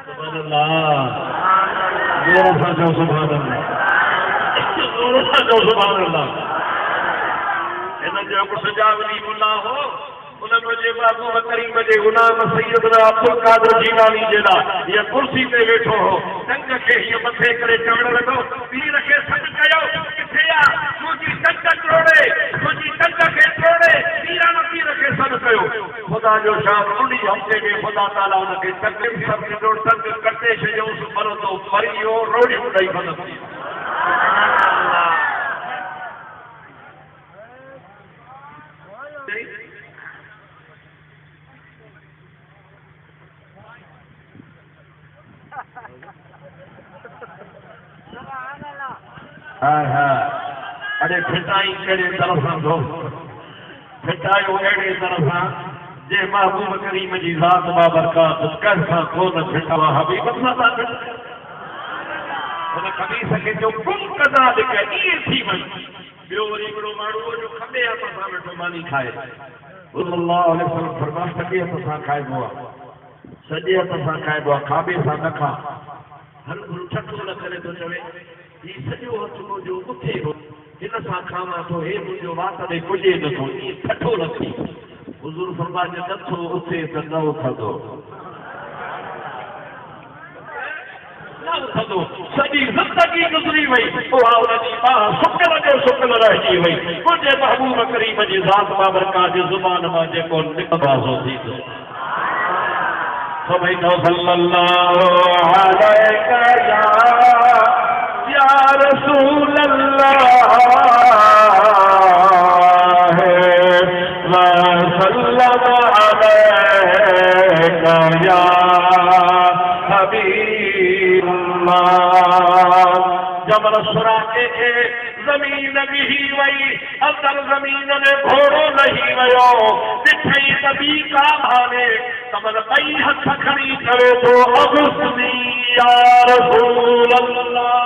सुभान अल्लाह, जोर सां चओ सुभान अल्लाह, जोर सां चओ सुभान अल्लाह। हिन जो हिकु सजा वली मुल्ला हो, उन मुंहिंजे महबूब करीम जे गुलाम सैयदना अब्दुल कादिर जीलानी जे लाइ हीअ कुर्सी ते वेठो हो, टंग खे हीअ मथे करे चवण लॻो, पीर खे सॾु कयो, किथे आहे मुंहिंजी टंग तोड़े, मुंहिंजी टंग खे तोड़े, पीरान पीर खे सॾु कयो। ख़ुदा जो शाम उन हफ़्ते में ख़ुदा ताला हुनखे टंग सभु टंग कटे छॾियोसि, पर तो वरी इहो रोड़ियूं ॾेई वञंदी। अरे फिटाई कहिड़े तरह सां दोस्त फिटायो अहिड़े तरह सां जे महबूब करीम जी ज़ात बाबरकात कंहिं सां कोन फिटावा हबीब सां था फिट हुन खबीस खे जो कुल कदा लिख ईअं थी वञ। ॿियो वरी हिकिड़ो माण्हू जो खॿे हथ सां वेठो मानी खाए, सल्लल्लाहु अलैहि वसल्लम फरमाए सॼे हथ सां खाइबो आहे, सॼे हथ सां खाइबो आहे, खाॿे सां न खा। हर छठो न करे थो चवे ही सॼो हथ मुंहिंजो उथे हो, हिन सां खावां थो, हे मुंहिंजो वात ॾे पुॼे नथो, ईअं छठो न थी। हुज़ूर फरमाए नथो उथे त न उथंदो, न उथंदो। सॼी ज़िंदगी गुज़री वई, उहा उनजी बाह सुकल जो सुकल रहिजी वई। मुंहिंजे महबूब करीम जी ज़ात बाबरकात जी ज़ुबान मां जेको निकबाज़ो थींदो सभई तो सल्लल्लाहु अलैका या रसूल अल्लाह व सल्लल्लाहु अलैका या हबीबल्लाह। जब रसूलाके खे ज़मीन बिही वई, अंदर ज़मीन में घोड़ो लही वियो, ॾिठई नबी का भाने तमल ॿई हथ खणी करे थो अगुस्ती या रसूल अल्लाह।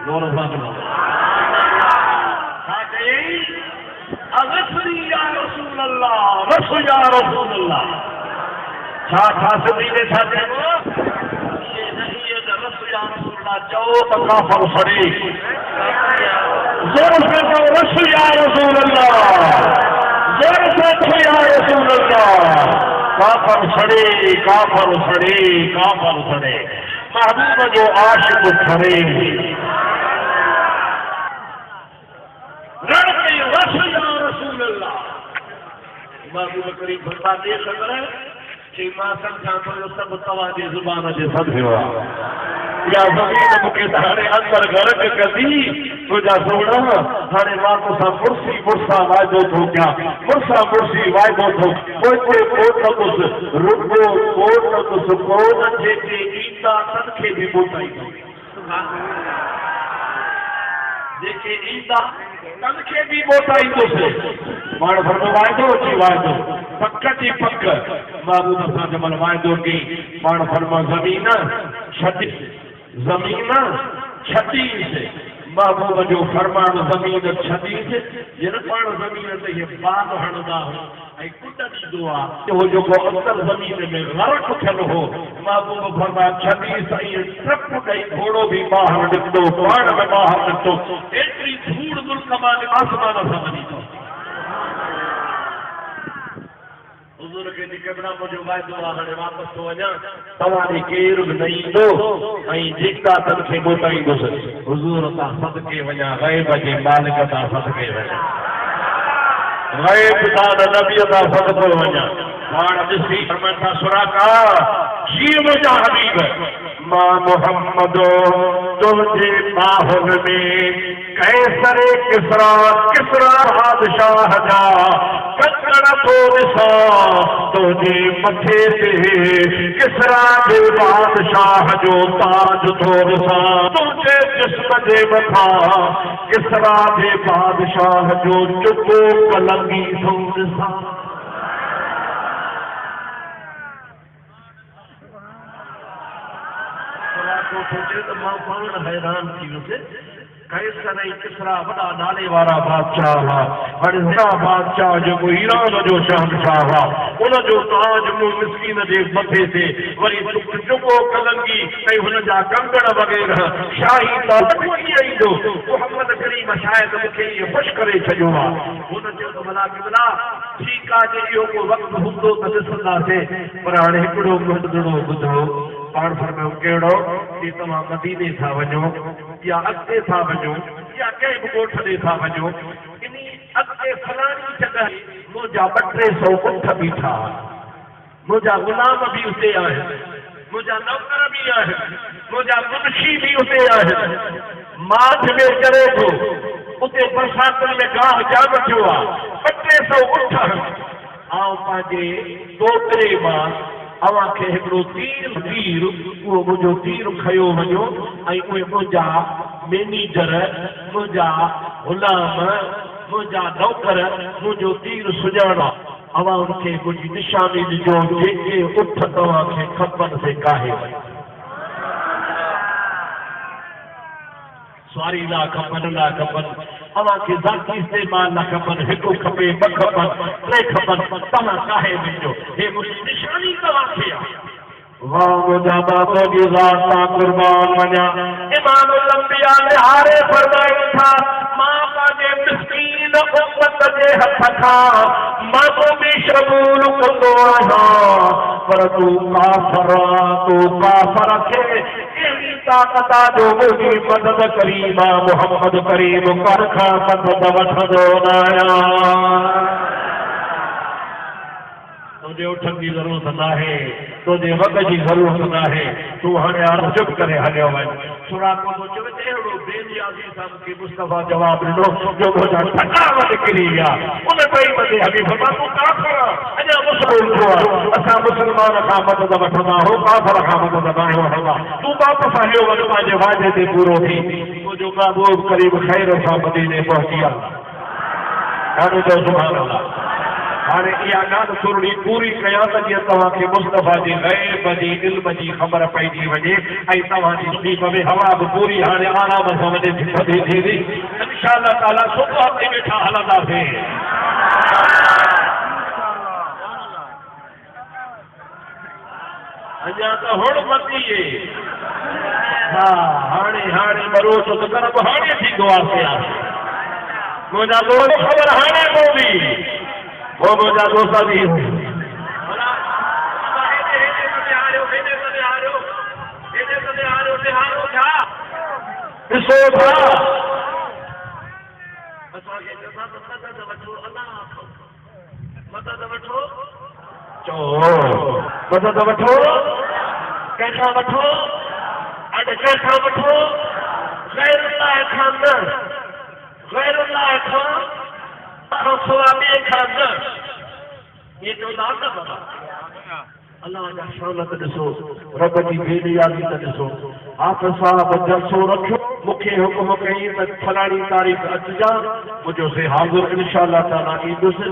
जोर सां छा चयई? अगुस्ती या रसूल अल्लाह, रस या रसूल अल्लाह। छा सिंधी में छा चइबो? चओ त काफ़र सड़े, ज़ोर से चओ रस या रसूल अल्लाह, ज़ोर से चओ या रसूल अल्लाह। काफ़र सड़े, काफ़र सड़े, काफ़र सड़े, महबूब जो आशिक़ सड़े। रण में रस या रसूल अल्लाह। महबूब करीम फरमाते ख़बर कि मां सम्झां थो सभु तव्हांजी ज़ुबान जे सदियो आहे। या ज़मीन मूंखे हाणे अंदरि गर्क कंदी तुंहिंजा सोणा हाणे मां तोसां मुड़िसा वाइदो थो कयां मुड़िसा मुड़िसी वाइदो थो पोइ कोटंदुसि रुॻो कोटंदुसि कोन जेके ईंदा तनखे बि मोटाईंदो जेके ईंदा तनखे बि मोटाईंदुसि पाण भरनो वाइदो अची वाइदो पक जी पक महबूब सां जमल वाइदो कई पाण फरमा ज़मीन छॾीसि महबूब जो फरमान ज़मीन छॾीसि जिन पाण ज़मीन ते इहे बाग हणंदा हो ऐं कुट ॾींदो आहे उहो जेको अंदरि ज़मीन में ग़रक़ थियलु हो महबूब फरमाया छॾीसि ऐं ट्रप ॾेई घोड़ो बि ॿाहिरि निकितो पाण में ॿाहिरि निकितो एतिरी धूड़ मुल्क मां आसमान सां वञी थो हुज़ूर खे निकिरणा मुंहिंजो वाइदो आहे हाणे वापसि थो वञा तव्हां केरु बि न ईंदो ऐं जेका तनखे मोटाईंदुसि हुज़ूर तां सदके वञा ग़ैब जे मालिक तां सदके वञा ग़ैब तां नबीअ तां सदके वञा पाण ॾिसी फरमाइनि था सुराका शीर मुंहिंजा हबीब मां मुहम्मद तुंहिंजे बाहुल में कैसर किसरा बादशाह जा कंकड़ थो ॾिसां तुंहिंजे मथे ते किसरा जे बादशाह जो ताज थो ॾिसां तुंहिंजे जिस्म जे मथां किसरा जे बादशाह जो चुको कलंगी थो ॾिसां सोचे तो मां पाण हैरान थी वियुसि कैसर ऐं किसरा वॾा नाले वारा बादशाह हुआ हाणे वॾा बादशाह जेको ईरान जो शहनशाह हुआ उनजो ताज मूं मिसकीन जे मथे ते वरी चुको कलंगी ऐं हुनजा कंगण वग़ैरह शाही ताज कीअं ईंदो मुहम्मद करीम शायदि मूंखे इहो ख़ुशि करे छॾियो आहे हुन चयो त भला किबला ठीकु आहे जे इहो को वक़्तु हूंदो त ॾिसंदासीं पर हाणे हिकिड़ो मुंहिंजो ॿुधो पाण फरमायो कहिड़ो कि तव्हां मदीने था वञो या अॻिते था वञो या कंहिं बि ॻोठ ॾे था वञो इन अॻिते फलाणी जॻह मुंहिंजा 200 ऊठ बीठा मुंहिंजा ग़ुलाम बि उते आहिनि मुंहिंजा नौकर बि आहिनि मुंहिंजा मुंशी बि उते आहिनि माझ में करे थो उते बरसातुनि में गाह जाम थियो आहे 200 ऊठ आउं पंहिंजे तोतरे मां अव्हांखे हिकिड़ो तीर उहो मुंहिंजो तीर खयो वञो ऐं उहे मुंहिंजा मैनेजर मुंहिंजा ग़ुलाम मुंहिंजा नौकर मुंहिंजो तीर सुञाणा अव्हां उनखे मुंहिंजी निशानी ॾिजो जेके उठ तव्हांखे खपनि से काहे वञो स्वारी न खपनि न खपनि अव्हांखे ज़ाती इस्तेमाल न खपनि हिकु खपे 2 खपनि 3 खपनि तव्हां काहे वञो हे मुंहिंजी निशानी तव्हांखे आहे वाह मुंहिंजा बाबा जी ज़ात सां क़ुर्बान वञा इमाम अलंबिया निहारे फरमाइनि था मां पंहिंजे मिस्कीन उम्मत जे हथ खां मासूमी शबूल कंदो आहियां पर तूं काफ़र खे अहिड़ी ताक़त जो मुंहिंजी मदद करीम मोहम्मद करीम कर खां मदद वठंदो न आहियां तुझे उठण की ज़रूरत न आहे तुझे वक़्त जी ज़रूरत न आहे तूं हाणे हाणे चुप करे हलियो वञ सुराको तो चवे अहिड़ो बेनियाज़ी सां मूंखे मुस्तफ़ा जवाब ॾिनो जो मुंहिंजा ठकाव निकिरी विया उन टाइम ते हबीब फरमाया तूं काफ़िर अञा मुस्लिम थियो आहे असां मुस्लमान खां मदद वठंदा हो काफ़िर खां मदद न वठंदा तूं वापसि हलियो वञ पंहिंजे वाइदे ते पूरो थी मुंहिंजो महबूब करीब ख़ैर सां मदीने पहुची विया हाणे तो सुभाणे अल्लाह हाणे इहा ॻाल्हि थोरी पूरी कयां त जीअं तव्हांखे मुस्तफ़ा जे ग़ैब जी इल्म जी ख़बर पइजी वञे ऐं तव्हांजी नसीब में हवा बि पूरी हाणे आराम सां वञे थी थींदी इंशाअल्लाह ताला सुबुह ते वेठा हलंदासीं अञा त हुड़मती हा हाणे भरोसो त कर बि हाणे थींदो आहे मुंहिंजा दोस्त ख़बर हाणे पवंदी वो मुंहिंजा दोस्त बि ॾिसो था मदद वठो चओ मदद वठो कंहिंखां वठो अॼु कंहिंखां वठो गैरुल्लाह खां न, गैरुल्लाह खां सवा ॿिए खां न। ये चवंदा न बाबा अल्लाह जा शानत ॾिसो, रब जी बेनियाज़ी त ॾिसो। हाफ़िज़ साहब जलसो रखियो, मूंखे हुकुम कई त फलाणी तारीख़ अचिजा, मुंहिंजो से हाज़िर इंशाअल्लाह ताला ईंदुसि।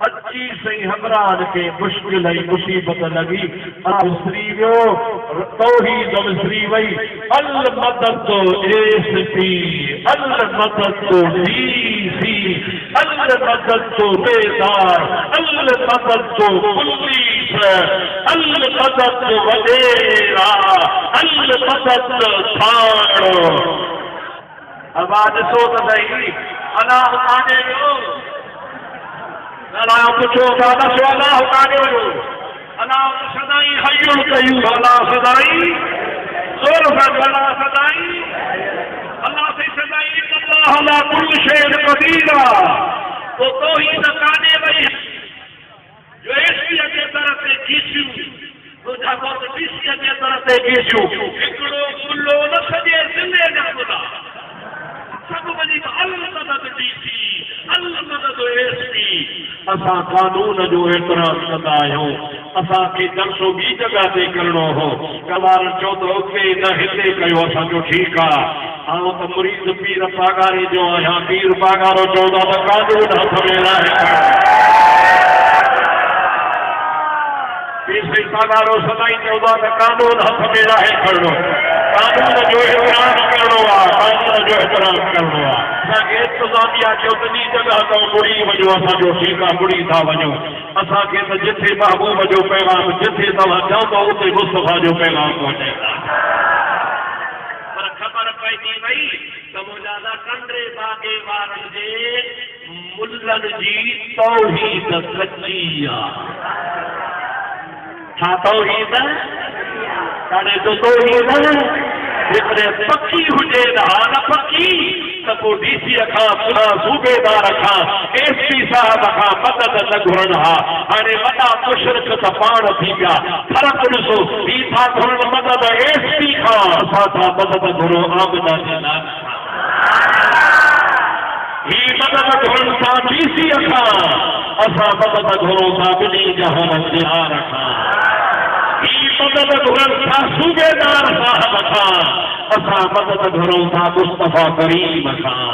अची सही हमरान के मुश्किल ऐं मुसीबत लॻी, विसरी वियो, तौहीद विसरी वई। अल मदद एसपी, अल मदद डीसी, अल मदद बेदार, अल मदद पुलिस, अल मदद वडेरा, अल मदद थाणो। आवाज़ ॾिसो त सही, अलाह काने वियो, अलाह पुछो दादा सो अलाह काने वियो, अलाह सदाई हयुल कयूं, अलाह सदाई ज़ोर सां अलाह सदाई, अलाह से सदाई अल्लाह अला कुल शैइन क़दीर। तो तौहीद काने वई जो एसपीअ जे तरफ़ ते खीसियूं, तुंहिंजा वोट डीसीअ जे तरफ़ ते खीसियूं, हिकिड़ो मुल्लो न सॼे ज़िले जा ॿुधा सभु वञी अल मदद डीसी, अल मदद एसपी। असां कानून जो एतराम कंदा आहियूं, असांखे जलसो ॿी जॻह ते करिणो हो, कवार चओ त उते न हिते कयो, असांजो ठीकु आहे। आउं त मुरीद पीर पागारे जो आहियां, पीर पागारो चवंदा त कानून हथ में आहे। पीर पागारो सदाई चवंदा त कानून हथ में आहे खणणो, कानून जो एतराम करिणो आहे, कानून जो एतराम करिणो आहे। असांखे इंतज़ामिया चयो त ॿी जॻह तां मुड़ी वञो, असांजो ठीकु आहे, मुड़ी था वञो। असांखे त जिथे महबूब जो पैगाम, जिथे तव्हां चओ था उते मुस्तफ़ा जो पैगाम पहुचे था। पर ख़बर पइजी वई त मुंहिंजा कंडरे बागे वारनि जे मुल्लनि जी तौहीद कची आहे। छा तौहीद? काॾे जो तौहीद जेकॾहिं पकी हुजे न, हा न पकी त पोइ डीसीअ खां, सूबेदार खां, एसपी साहब खां मदद न घुरनि हा। हाणे वॾा मुशरिक त पाण थी विया, फ़र्क़ु ॾिसो, ही था घुरनि मदद एसपी खां, असां था मदद घुरो आमदा जे नाले खां। ही मदद घुरनि था डीसीअ खां, असां मदद घुरो था ॿिन्ही जहान जे हार खां। ही मदद घुरनि था सूबेदार साहब खां, असां मदद घुरूं था मुस्तफ़ा करीम खां।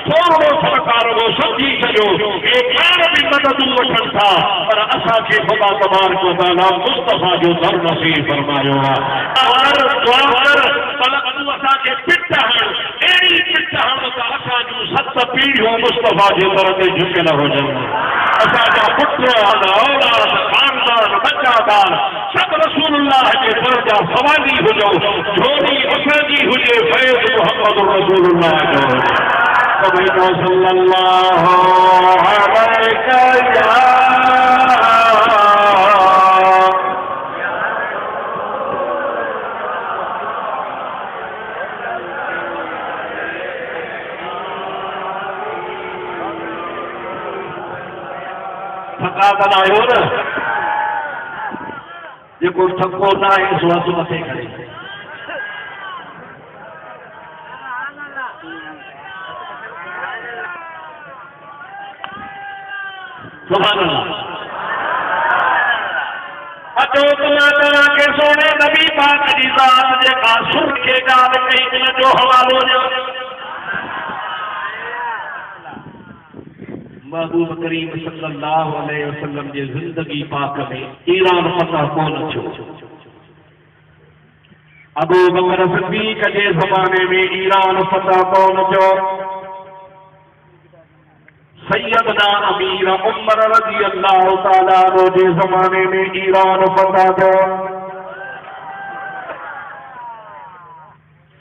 थोरो सरकार वो समझी कजो, हे पाण बि मददूं वठनि था, पर असांखे ख़ुदा तबारक व तआला मुस्तफ़ा जो दर नसीब फरमायो आहे। तूं असांखे पिट हण, अहिड़ी पिट हण त असांजूं 7 पीढ़ियूं मुस्तफ़ा जे दर ते झुकियल हुजनि। असांजा पुट, औलाद, खानदान, बच्चादार सभु रसूलुल्लाह जे दर जा सवाली हुजो, झोली असांजी हुजे फैज़ मुहम्मद रसूलुल्लाह जो। सल्लल्लाहु अलैहि थका त आहियो न, जेको थको न आहे सो हथ मथे खणे। सुभान अल्लाह। अचो त मां तव्हांखे सोने नबी पाक जी ज़ात जेका सुर खे ॻाल्हि कई इन जो हवालो ॾियो। महबूब करीम सल्लल्लाहु अलैहि वसल्लम जी ज़िंदगी पाक में ईरान फतह कोन थियो। अबू बकर सिद्दीक़ जे ज़माने में ईरान फतह कोन थियो। सैयदना अमीर उमर रज़ी अल्लाह ताला अन्हु जे ज़माने में ईरान फतह थियो।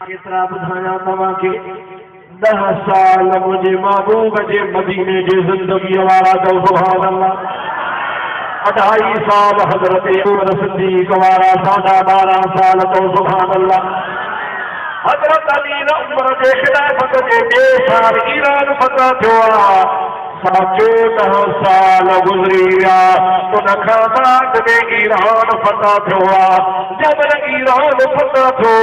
केतिरा ॿुधायां तव्हांखे, 10 साल मुझे महबूब जे मदीने जे ज़िंदगी वारा जो सुभान अल्लाह। 2.5 साल हज़रत उमर सिद्दीक़ वारा, 12.5 साल तो सुभान अल्लाह। हज़रत अमीर उमर जे खिलाफत जे 2 साल ईरान फतह थियो। 14 साल गुज़री विया उन खां बाद में ईरान फतह थियो आहे। जब ईरान फतह थियो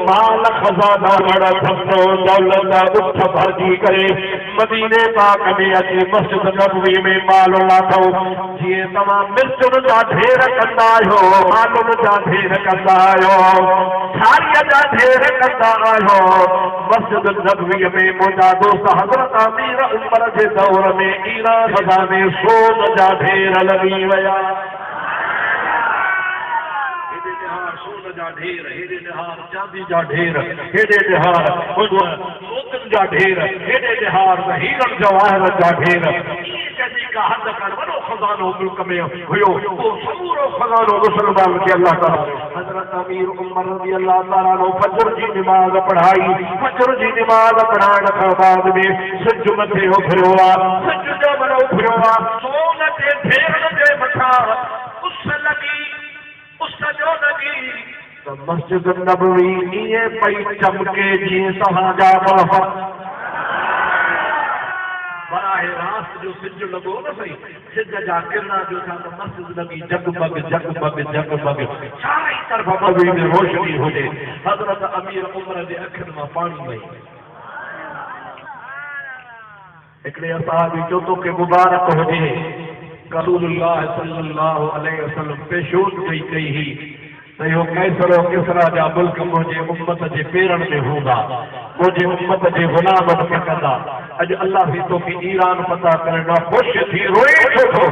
माल खज़ाना वड़ धंधो दौलत उठ भरजी करे मदीने पाक में अची मस्जिद नबवी में माल लाथो। जीअं तव्हां मिर्चुनि जा ढेर कंदा आहियो आलुनि जा ढेर कंदा आहियो छारीअ जा ढेर कंदा आहियो मस्जिद नबवी में मुंहिंजा दोस्त हज़रत अमीर उमर जे दौर में ईरान खज़ाने सोन जा ढेर लॻी विया। सोन जा ढेर हेॾे निहार चांदी जा ढेर हेॾे निहार मोतियुनि जा ढेर हेॾे निहार हीरनि जवाहरनि जा ढेर। कंहिंजी का हद कर वॾो खज़ानो मुल्क में हुयो उहो समूरो खज़ानो मुस्लमान खे अल्लाह ताला हज़रत अमीर उमर रज़ी अल्लाह ताला नो फजर जी नमाज़ पढ़ाई। फजर जी नमाज़ पढ़ाइण खां बाद में सिज मथे उभिरियो आहे। सिज जो मन उभिरियो आहे सोन जे ढेरनि जे मथां उस लॻी उस जो लॻी तो मस्जिद नबवी इए पई चमके जीअं तव्हांजा बराह रास्त जो सिज लॻो न सही सिज जा किरणा जो था तो मस्जिद लॻी जगमग जगमग जगमग चारई तरफ़ नबवी में रोशनी हुजे। हज़रत अमीर उमर जे अखियुनि मां पाणी वही। हिकिड़े असहाबी जो तोखे मुबारक हुजे रसूलुल्लाह सल्लल्लाहु अलैहि वसल्लम पेशोन कई ही तो यो कैसर और किसरा जा मुल्क मुझे उम्मत जे पेरन में हूंदा मुझे उम्मत जे गुलामन खे कंदा। अज अल्लाह भी तो कि ईरान पता करना खुश थी रोए छो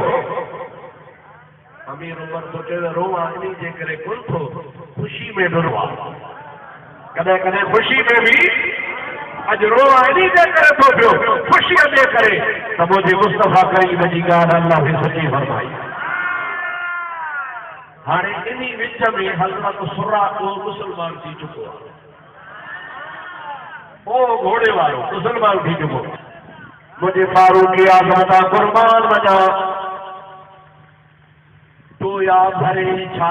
अमीर उमर सोचे रोवा इन्हीं जे करे कुल थो खुशी में बि रोआ कॾहिं कॾहिं खुशी में भी अज रोआ इन्हीं जे करे थो पियो खुशी जे करे त मुझे मुस्तफा करीम जी ॻाल्हि अल्लाह भी सची फरमाई। हाणे इन्हीं विच में हज़रत सुरा को मुसलमान थी चुको आहे। ओ घोड़े वारो मुसलमान थी चुको मुझे फारूकी आज़म का कुर्बान वञा तो या भरे छा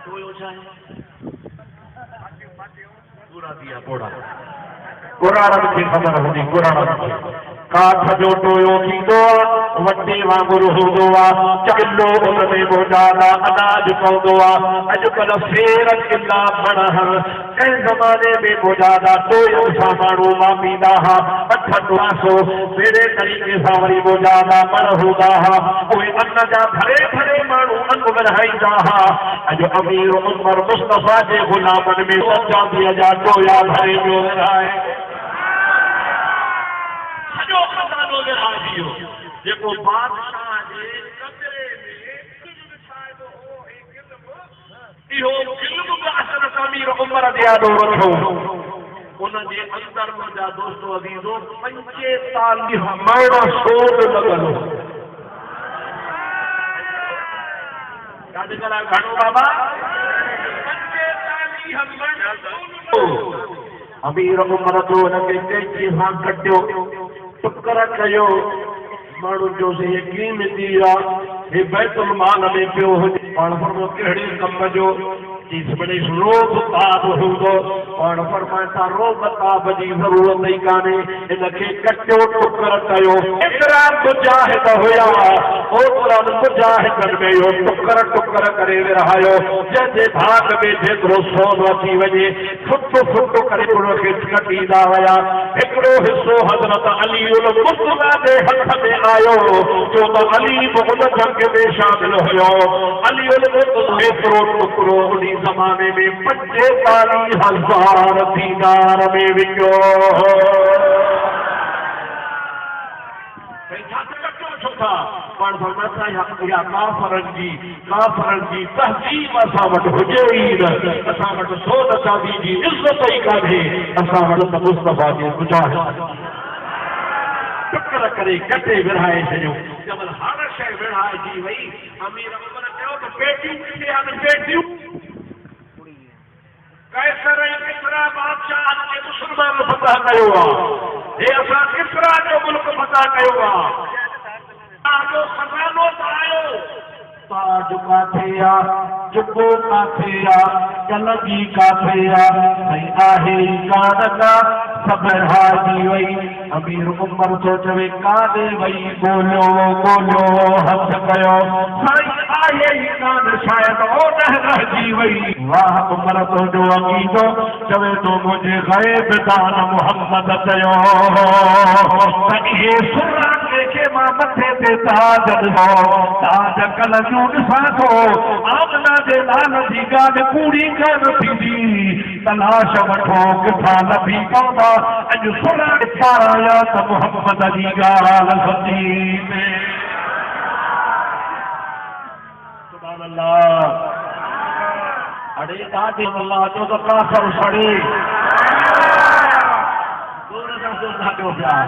टोयो छा पूरा दिया पोड़ा कुरान की ख़बर हुई कुरान काठ जो टोयो थींदो आहे वटे वांगुरु हूंदो आहे किलो उन में मोजादा अनाज पवंदो आहे। अॼुकल्ह फेर किला मणहर कंहिं ज़माने में मोजादा टोयो सां माण्हू मापींदा हुआ 800 अहिड़े तरीक़े सां वरी मोजादा मण हूंदा हुआ उहे अन्न जा भरे भरे माण्हू अन्न विरहाईंदा हुआ। अॼु अमीर उमर मुस्तफा जे गुलामनि में चांदीअ जा टोया भरे पियो विरहाए जेको बादशाह जे कचरे में इहो गिल्म बि हज़रत अमीर उमर जे यादो रखो उन जे अंदर मुंहिंजा दोस्तो अज़ीज़ो 45 मण सोन लॻल हो। यादि करा घणो बाबा 45 मण अमीर उमर जो हुनखे कैंची सां कटियो टुकर कयो माण्हू जो से यकीन थी विया हे बैतुल माल में पियो हुजे पाण फरमो कहिड़े कम जो चीज बड़े रोब ताब हूंदो पाण फरमाए था रोब ताब जी ज़रूरत ई कान्हे इनखे कटियो टुकर कयो। एतिरा मुजाहिद हुया ओतिरा मुजाहिदनि में इहो टुकर टुकर करे विरहायो जंहिंजे भाग में जेतिरो सोन अची वञे फुट फुट करे उनखे कटींदा हुया। हिकिड़ो हिसो हज़रत अली उल मुर्तज़ा जे हथ में आयो छो त अली बि उन जंग में शामिल हुयो। अली उल मुर्तज़ा एतिरो टुकड़ो उन ज़माने में 45,000 दीनार में विकियो। पाण फरमाता या काफ़रनि जी तहज़ीब असां वटि हुजे ई न असां वटि सोन चांदी जी इज़त ई कान्हे असां वटि त मुस्तफा जी मुजाहिद टुकर करे कटे विरहाए छॾियो। जब हर शइ विरहाइजी वई अमीर उमर चयो त पेटियूं किथे आहिनि पेटियूं कैसर ऐं किसरा बादशाह के मुसलमान फतह कयो आहे हे असां किसरा जो मुल्क फतह कयो आहे जो खजानो आयो ताज काथे आ जुबो काथे आ कलगी काथे आ ऐं आहे कान का सब हाजी वई अमीर उमर सोचवे कादे वई गोलो हथ कयो साईं आए ही कान शायद ओ रहिजी वई वाह उमर तो जो अकीदो चवे तो मुझे गैब दान मोहम्मद चयो त इहे सुरा के मां मथे ते ताज ॾिनो ताज कल जूं ॾिसां थो आमना जे लाल जी ॻाल्हि कूड़ी कान थींदी तलाश वठो किथां लभी पवंदा अॼु सुरा ॾिठाया त मोहम्मद जी ॻाल्हि सची में सुभान अल्लाह अड़े दादी अल्लाह जो तो कासर सड़ी दूर से सुनना क्यों प्यार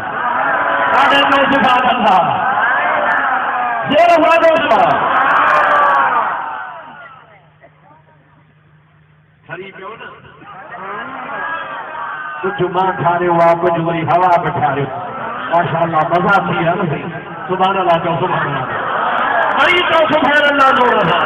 अड़े में सुभान अल्लाह शेर वादो खरी पियो न कुछ मां ठारियो आहे कुछ वरी हवा पे ठारियो माशाअल्लाह मज़ा थी विया न भई सुभान अल्लाह जो सुभान अल्लाह वरी तो सुभान अल्लाह जो रहा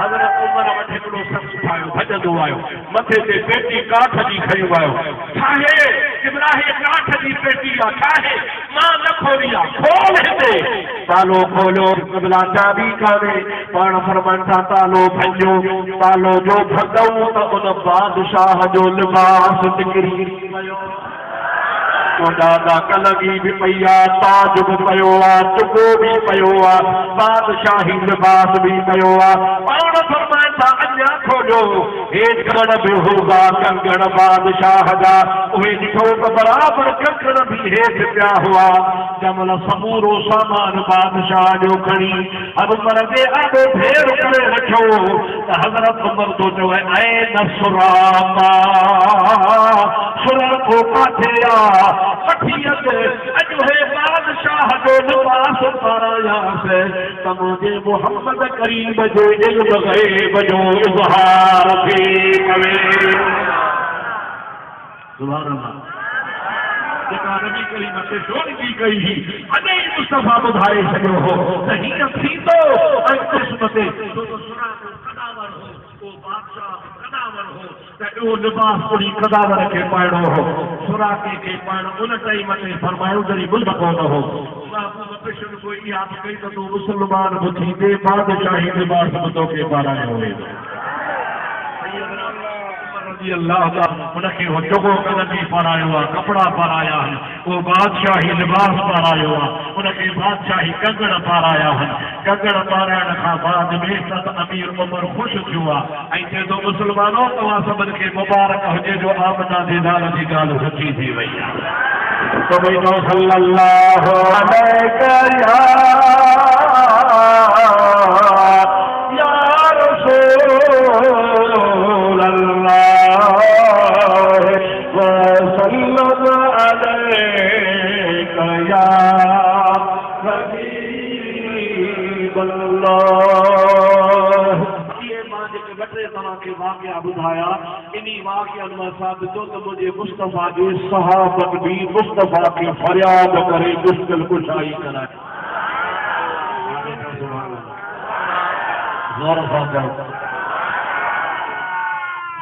हज़रत उमर वटि हिकिड़ो शख़्स ठाहियो भॼंदो आयो मथे ते पेटी काठ जी खयो आयो छाहे इब्राहिम काठ जी पेटी आहे छाहे मां न खोली आहे खोल हिते तालो खोलियो क़िबला चाबी कान्हे पाण फरमान था तालो भंजो तालो जो भॻऊं त उन बादशाह जो लिबास निकिरी वियो दादा कलगी भी पई आहे ताज भी पियो आहे टुको भी पियो आहे बादशाही लिबास भी पियो आहे पाण फरमाइनि था अञा खोलियो हेठि कण बि होगा कंगण बादशाह जा उहे ॾिठो त बराबरि कंगण भी हेठि पिया हुआ जंहिंमहिल समूरो सामान बादशाह जो खणी उमर जे आॾो ढेर करे रखियो त हज़रत उमर थो चवे ऐं न सुरामा सुर को काथे आहे अॼु हे बादशाह जो लिबास पारायासीं त मुंहिंजे मोहम्मद करीम जो इल्म ग़ैब जो इज़हार थी पवे सुभान अल्लाह जेका नबी करीम ते सोनगी कई हुई अॼु ई मुस्तफ़ा ॿुधाए छॾियो हो त हीअं थींदो ऐं क़िस्मत कदावर हो को बादशाह कदावर हो त उहो लिबास पूरी कदावर खे पाइणो हो सुराके खे पाइण उन टाइम ते फरमायो जॾहिं मुल्क कोन हो कृष्ण को इहा कई त तूं मुस्लमान बि थींदे बादशाही लिबास बि तोखे पारायो वेंदो अल्लाह उनखे हो चुगो कदमी पारायो आहे कपिड़ा पाराया आहिनि उहो बादशाही लिबास पारायो आहे उनखे बादशाही कंगण पाराया आहिनि कंगण पाराइण खां बाद में सत अमीर उमर ख़ुशि थियो आहे ऐं चए थो मुस्लमानो तव्हां सभिनि खे मुबारक हुजे जो आमना जे नाल जी ॻाल्हि सची थी वई आहे तो भई सल्लल्लाहु अलैहि या रसूल अल्लाह वाक़िया ॿुधाया इन्ही वाक़िअनि मां साबित थियो त मुंहिंजे मुस्तफ़ा जे सहाबत बि मुस्तफ़ा खे फरियाद करे मुश्किल कुशाई कराए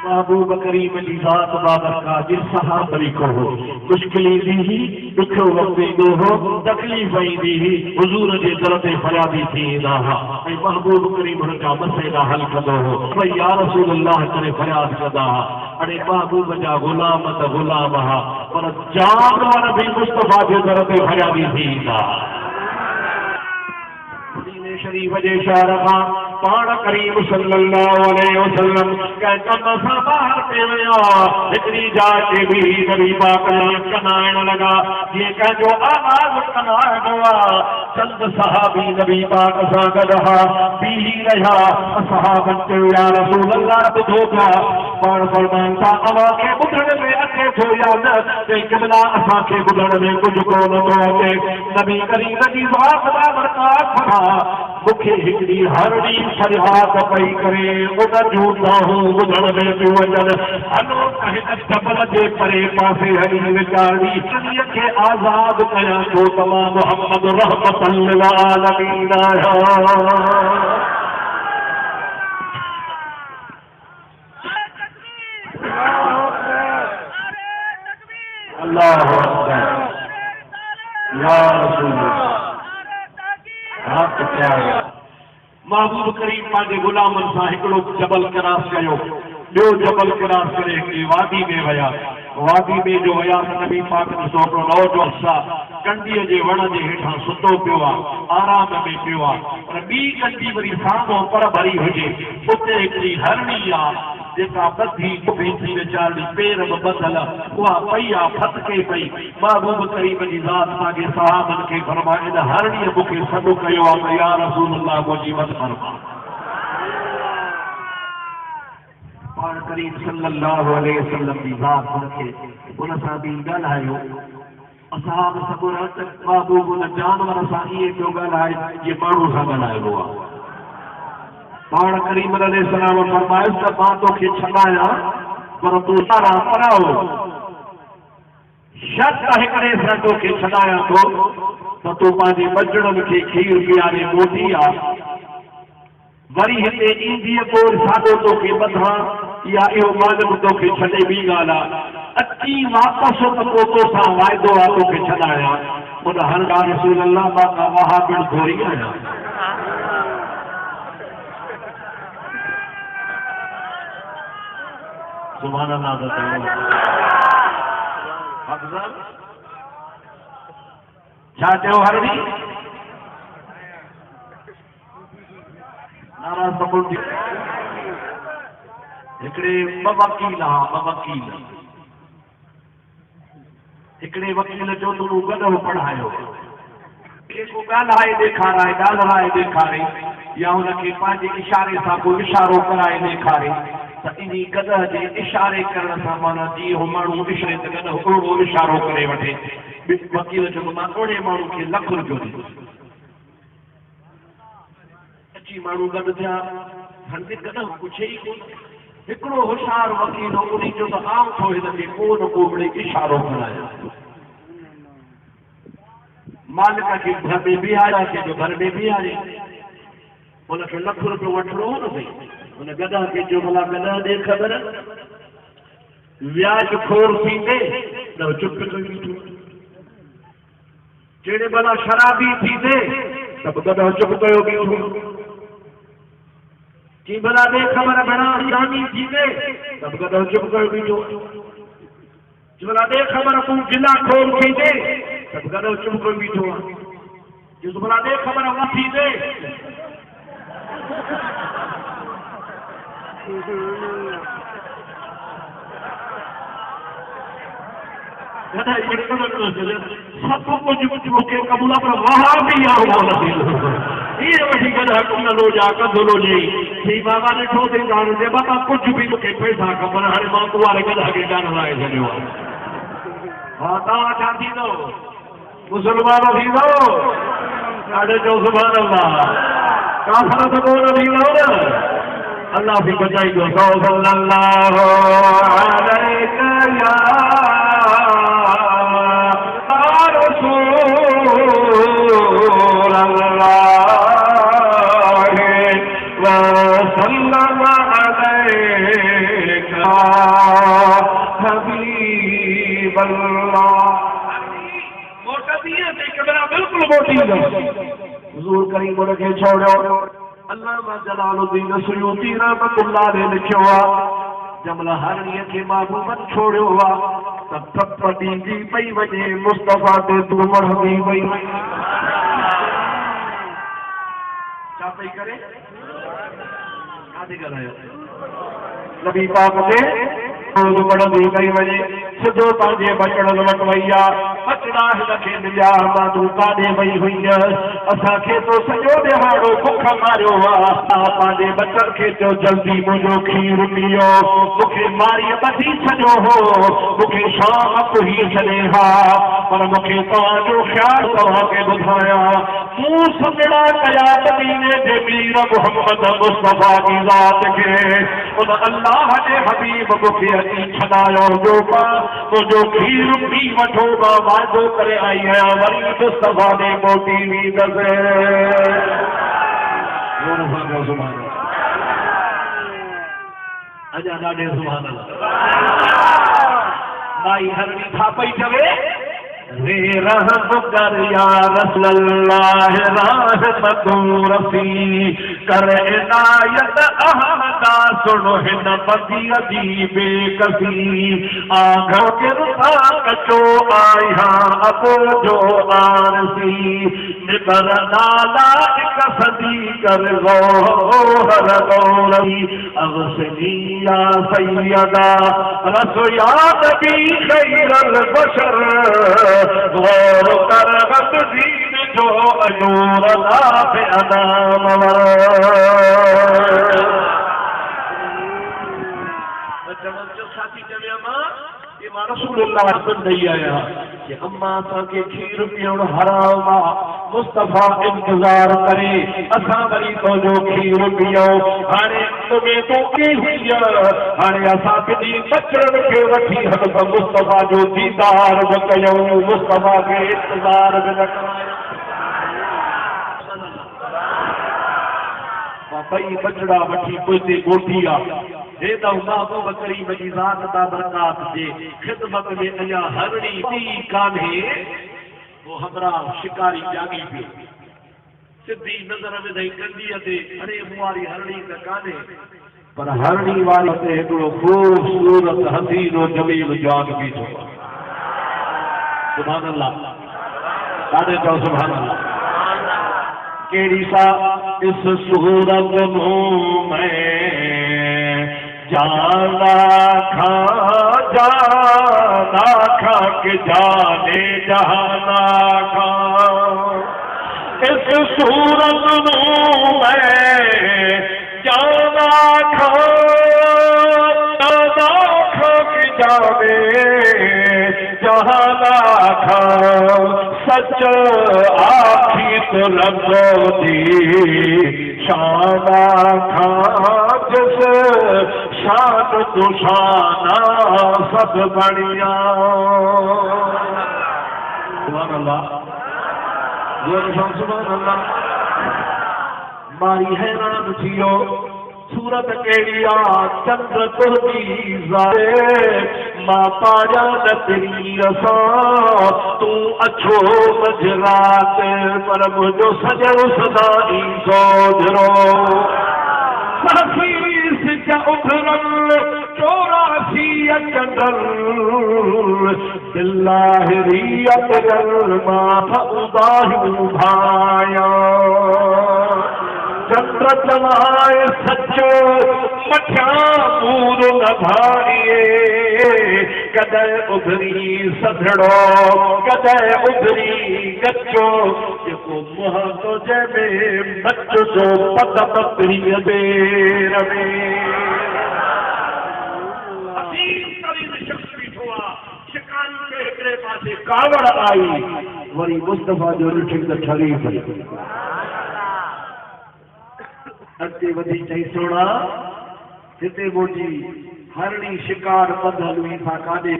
महबूब करीम जी ज़ात बाबरकात जिस सहाबरी को हो मुश्किल ईंदी ही ॾुखियो वक़्तु ईंदो हो तकलीफ़ ईंदी ही हुज़ूर जे दर ते फरियादी थी ईंदा हुआ ऐं महबूब करीम हुन जा मसइला हल कंदो हो भई या रसूल अल्लाह करे फरियाद कंदा हुआ अड़े महबूब जा ग़ुलाम त ग़ुलाम हुआ पर जानवर बि मुस्तफ़ा जे दर ते फरियादी थी ईंदा शरीफ जे शहर खां पाण करीम सल्लल्लाहु अलैहि वसल्लम कंहिं कम सां ॿाहिरि पे विया हिकिड़ी जाइ ते बि नबी पाक कनाइण लॻा जीअं कंहिंजो आवाज़ कनाइणो आहे चंद सहाबी नबी पाक सां गॾु हा बीही रहिया सहाबनि चयो या रसूल अल्लाह ॿुधो पिया पाण फरमाइनि था अव्हांखे ॿुधण में अचे थो या न चई क़िबला असांखे ॿुधण में कुझु कोन थो अचे नबी करीम जी ज़ात बाबरकात खां मूंखे हिकिड़ी हरड़ी फरियाद पई करे उन जूं दाहूं ॿुधण में पियूं अचनि हलो हिन जबल जे परे पासे हली वीचारी नबीअ खे आज़ाद कयां छो तव्हां मोहम्मद रहमतल लिल आलमीन आहियो अल्लाहु अकबर या रसूल हाथ प्यारे महबूब करीम पांजे गुलामन सां हिकिड़ो जबल क्रॉस कयो ॿियो जबल क्रॉस करे हिकिड़ी वादी में विया वादी में जो विया नबी पाक ॾिसो हिकिड़ो नौजवान सा कंडीअ जे वण जे हेठां सुतो पियो आहे आराम में पियो आहे पर ॿी कंडी वरी साम्हूं पर भरी हुजे उते हिकिड़ी हरणी आहे जेका बधी थी वीचारी पेर में बधल उहा पई आहे फटके पई महबूब करीम जी ज़ात पंहिंजे सहाबनि खे फरमाए इन हरणीअ मूंखे सॾु कयो आहे त या रसूल अल्लाह मुंहिंजी मदद फरमा पाण करीम सल्लल्लाहु अलैहि वसल्लम जी ज़ात हुनखे उन सां बि ॻाल्हायो असहाब सभु राति महबूब उन जानवर सां इहे पियो ॻाल्हाए जीअं माण्हू सां ॻाल्हाइबो आहे पाण करीम अलैहिस्सलाम फरमायो त मां तोखे छॾायां पर तूं सारा पराओ शर्त हिकिड़े सां तोखे छॾायां थो त तूं पंहिंजे बचड़नि खे खीर पीआरे मोटी आहे वरी हिते ईंदीअ पोइ साॻो तोखे ॿधां या इहो मालिक तोखे छॾे ॿी ॻाल्हि आहे अची वापसि त पोइ तोसां वाइदो आहे तोखे छॾायां उन हर ॻाल्हि रसूल अल्लाह मां का वहा पिणु घोरी आहियां सुभान अल्लाह छा चयो हरणी नाराज़ सपोर्ट हिकिड़े ॿ वकील हा ॿ वकील हिकिड़े वकील जो तूं गॾो पढ़ायो को ॻाल्हाए ॾेखारे या हुनखे पंहिंजे इशारे सां को इशारो कराए ॾेखारे त इन गदह जे इशारे करण सां माना जीअं हू माण्हू इशरे त गॾु ओड़ो इशारो करे वठे वकील चयो मां ओड़े माण्हू खे लख रुपयो ॾींदुसि अची माण्हू गॾु थिया हाणे गॾु पुछे ई कोन हिकिड़ो होशियार वकील उन जो त आम थो हिनखे को न को मिड़े इशारो करायो मालिक खे घर में बीहारिया कंहिंजो घर में बीहारे हुनखे लख रुपयो वठिणो हो न भई हुन गॾा खे जो भला गॾा ॾे ख़बर व्याज खोर थींदे त चुप करे बीठो जहिड़े भला शराबी थींदे त गॾा चुप कयो बीठो की भला ॾे ख़बर भेणा जानी थींदे त गॾा चुप कयो बीठो भला ॾे ख़बर तूं गिला खोर थींदे त गॾो चुप करे बीठो आहे जो भला ॾे ख़बर उहा थींदे सब कुछ मूंखे कबूल पर वहा बि इहे वठी गॾु कुंडलो जा कंदलो ॾेई ही बाबा ॾिठो अथई हाणे जे बाबा कुझु बि मूंखे पैसा खपनि हाणे मां कुंवारे गॾु खे ॻाल्हाए छॾियो आहे हा तव्हां छा थींदो मुस्लमान थींदो ॾाढे जो सुभान अल्लाह काफ़र त कोन थींदो न अल्लाह बि बचाईंदो सल्लल्लाहु अलैहि या रसूल अल्लाह व सल्लम अलैका हबीब अल्लाह मोटदीअ ते कबरा बिल्कुल मोटींदो हुजूर करीम उनखे छोड़ियो अल्लामा जलालुद्दीन सुयूती रहमतुल्लाह ने लिखियो आहे जमल हरणीअ खे महबूबन छोड़ियो आहे त थप ॾींदी पई वञे मुस्तफ़ा ते तूं वणंदी वई छा पई करे काथे ॻाल्हायो नबी पाक ते वणंदी पई वञे सिधो पंहिंजे बचड़नि वटि वई आहे बचड़ा हिनखे मिलिया मां तूं काॾे वई हुई असांखे तो सॼो ॾिहाड़ो बुख मारियो आहे असां पंहिंजे बचड़ खे चयो जल्दी मुंहिंजो खीर पीओ मूंखे मारीअ ॿधी छॾियो हो मूंखे शाम पुही छॾे हा पर मूंखे तव्हांजो ख़्यालु तव्हांखे ॿुधायां मूं सुञड़ा कया मदीने जे मीर मुहम्मद मुस्तफ़ा जी ज़ात खे उन अल्लाह जे हबीब मूंखे अची छॾायो जो मुंहिंजो खीर पी वठो मां वाइदो करे आई आहियां वरी मुस्तफ़ा ने मोटी वेंदसि अञा ॾाढे सुभान अल्लाह माई हरणी था पई चवे रे रहम कर या रसूलल्लाह रहमतुर रफी कर इनायत अहमदा सुनो हिन बदिया दी बेकसी आंखों के रुपा कचो आया अब जो आरसी निबर नाला एक सदी कर गो हर गौरवी अवसनिया सैयदा रसोया नबी खैरल बशर गौर कर दीन जो अनूर पे अनाम साथी चवे अम्मा ये मां रसूलुल्लाह सुन नहीं आया कि अम्मा के खीर पीण हराम मुस्तफा इंतजार करे असा वरी तो जो खीर पियो हाणे तुम्हें तो की हुई हाणे असा बिनी बचड़न के वठी हद मुस्तफा जो दीदार ब कयो मुस्तफा के इंतजार ब न करायो पई बचड़ा वठी पोते गोटिया हे त अबू बकरी वजी ज़ात दा बरकात जे खिदमत में अया हरणी दी कान्हे वो हमरा शिकारी जागी पे सिद्धी नजर में दई कंदी ते अरे मुआरी हरणी त कान्हे पर हरणी वाली ते हिकड़ो खूबसूरत हसीनो जमील जाग भी थो सुभान अल्लाह साडे तो सुभान अल्लाह केड़ी सा इस सूरत में जाना खा के जाने जहाना खा इस सूरत में जाना खा के जाने जहाना खा सच आखी तो रखो दी शाना खा जिस शान दुशाना सब बढ़िया सुभान अल्लाह सुभान अल्लाह मारी हैरान थियो सूरत केड़िया चंद्र तुरदी जाए मां पाया न तेरी रसा तू अच्छो मजरात पर मुझो सजो सदा ई सोजरो हफीज जा उभरल 84 चंदर बिल्लाहरी अकरल मां उदाहू भाया चंद्र चलाए सचो मठिया मूर न भारिए कदे उभरी सधड़ो कदे उभरी गचो जेको मुह तो जमे बच्चो जो पत बकरी बेर में कावड़ आई वरी मुस्तफा जो रुठी त ठरी पई अॻिते वधी चई सोना हिते मुंहिंजी हरणी शिकार ॿधल हुई था काॾे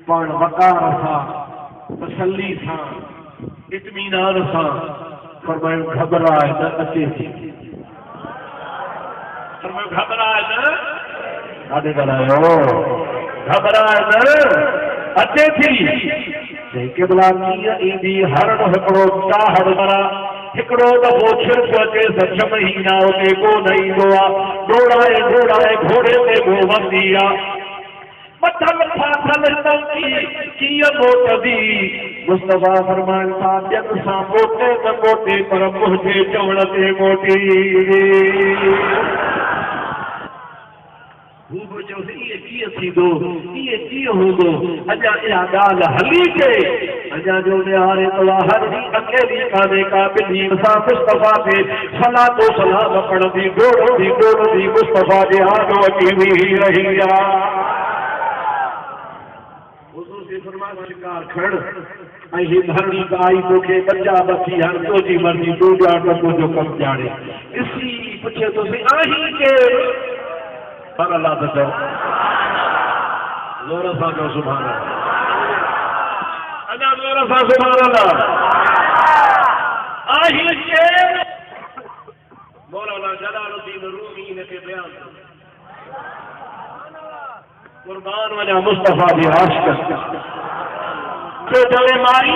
पाण वकार सां तसल्ली सां इत्मीनान सां फरमायो घबराए न अचे थी फरमायो घबराए न काॾे ॻाल्हायो घबराए न अचे थी चई केबला कीअं ईंदी हरण हिकिड़ो चाहड़ करा हिकिड़ो दफ़ो छिरप अचे 6 महीना उते कोन ईंदो आहे दौड़ाए घोड़े ते वंदी मथल फाथल कीअं मोटंदी मुस्तफा फरमाइनि था ॿियनि सां मोटे न मोटे पर मुंहिंजे चवण ते मोटी अञा इहा ॻाल्हि हली थे अञा जो निहारे तो हरणी अकेली कान्हे का ॿिन्ही सां मुस्तफा ते सलातो सलाम पढ़ंदी डोड़ंदी मुस्तफा जे आॾो अची बीही रही शिकार खड़ ऐं ही हरणी आई तोखे बच्चा बची हर तुंहिंजी मर्ज़ी तूं ॼाण त तुंहिंजो कमु ॼाणे ॾिसी पुछे तोसीं आहीं केरु पर अल्लाह त चओ ज़ोर सां चओ सुभान अल्लाह अञा ज़ोर सां सुभान अल्लाह आहीं केरु मौलाना जलालुद्दीन रूमी हिन खे बयान कुर्बान वजा मुस्तफा दी आशिक तो जले मारी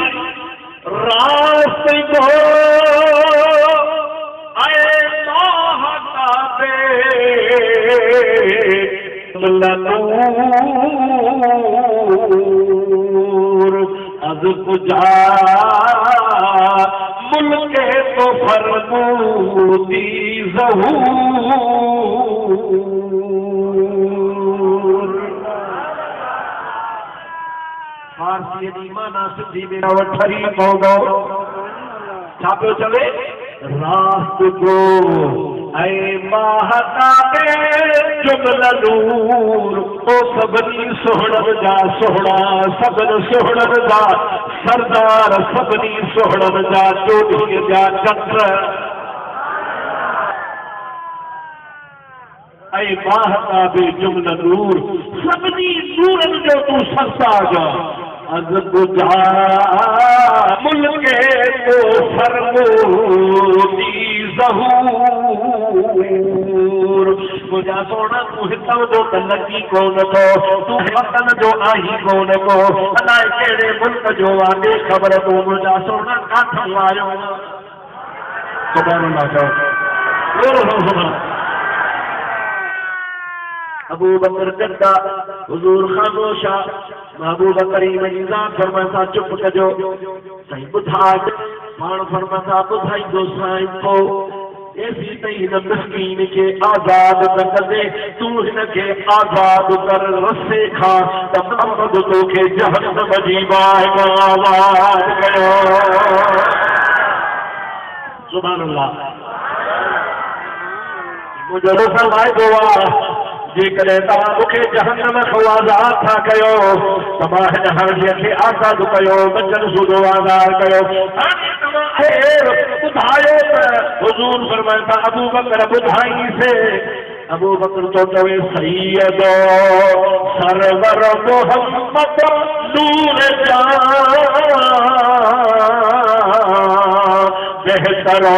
रास्ते को आए महाकाबे नूर अज कुजा मुल्के तो फरमूदी ज़हूर फारसी दी माना सिंधी में वठरी पौधो छापियो चले रास्त को ऐ महाकाबे जुमला नूर ओ सबनी सोहणन जा सोहणा सबन सोहणन जा सरदार सबनी सोहणन जा चोटी जा चंद्र ऐ महाकाबे जुमला नूर सबनी नूरन जो तू सरताज अज बुझा मुल्के तो फरमूदी ज़हूर मुझा सोना तू हितम जो लगी कोन को तू वतन जो आई कोन को अलाए कहिड़े मुल्क जो आहे ख़बर तू मुझा सोना काथां आयो सुभान अल्लाह अबू बकर जद्दा हुजूर खामोशा महबूब करीम जी ज़ात फरमाता चुप कजो सही बुधा पाण फरमाता बुधाई दो साईं को ऐसी तई न मिस्कीन के आजाद न करे तू हिन के आजाद कर रसे खा त मोहम्मद तो के जहन्नम जी बाहि मां आवाज़ कयो सुभान अल्लाह मुझे रसल आए दुआ जेकॾहिं तव्हां मूंखे जहन्नम खां आज़ाद था कयो त मां हिन हाणीअ खे आज़ाद कयो बचन सूदो आज़ाद कयो हाणे तव्हां ॿुधायो त हुज़ूर फरमाइनि था अबू बकर ॿुधाईंसे अबू बकर तो चवे सैयद सरवर मोहम्मद नूर जा बेहतर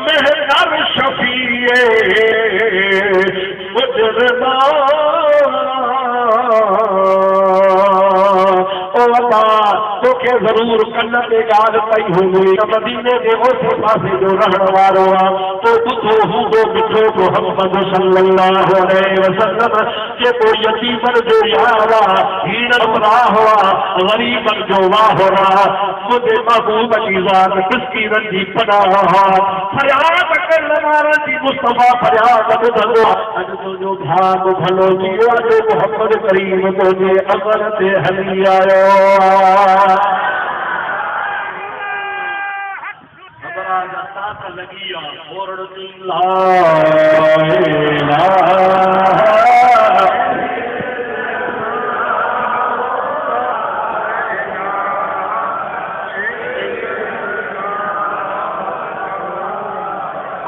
मेहतर शफीए मुजरमा ओ अल्लाह तोखे जरूर कन ते ॻाल्हि पई हूंदी त मदीने जे ओठे पासे जो रहण वारो आहे तो ॿुधो हूंदो मिठो मोहम्मद सल्लल्लाहु अलैहि वसल्लम जेको यतीमन जो यार आहे हीर अमराह आहे ग़रीबन जो वाहर आहे मुंहिंजे महबूब जी ज़ात मिस्कीननि जी पनाह आहे फरियाद करण वारनि जी मुस्तफा फरियाद ॿुधंदो आहे अॼु तुंहिंजो भाग भलो थी वियो आहे जो मोहम्मद करीम तुंहिंजे अमर ते हली आयो लगी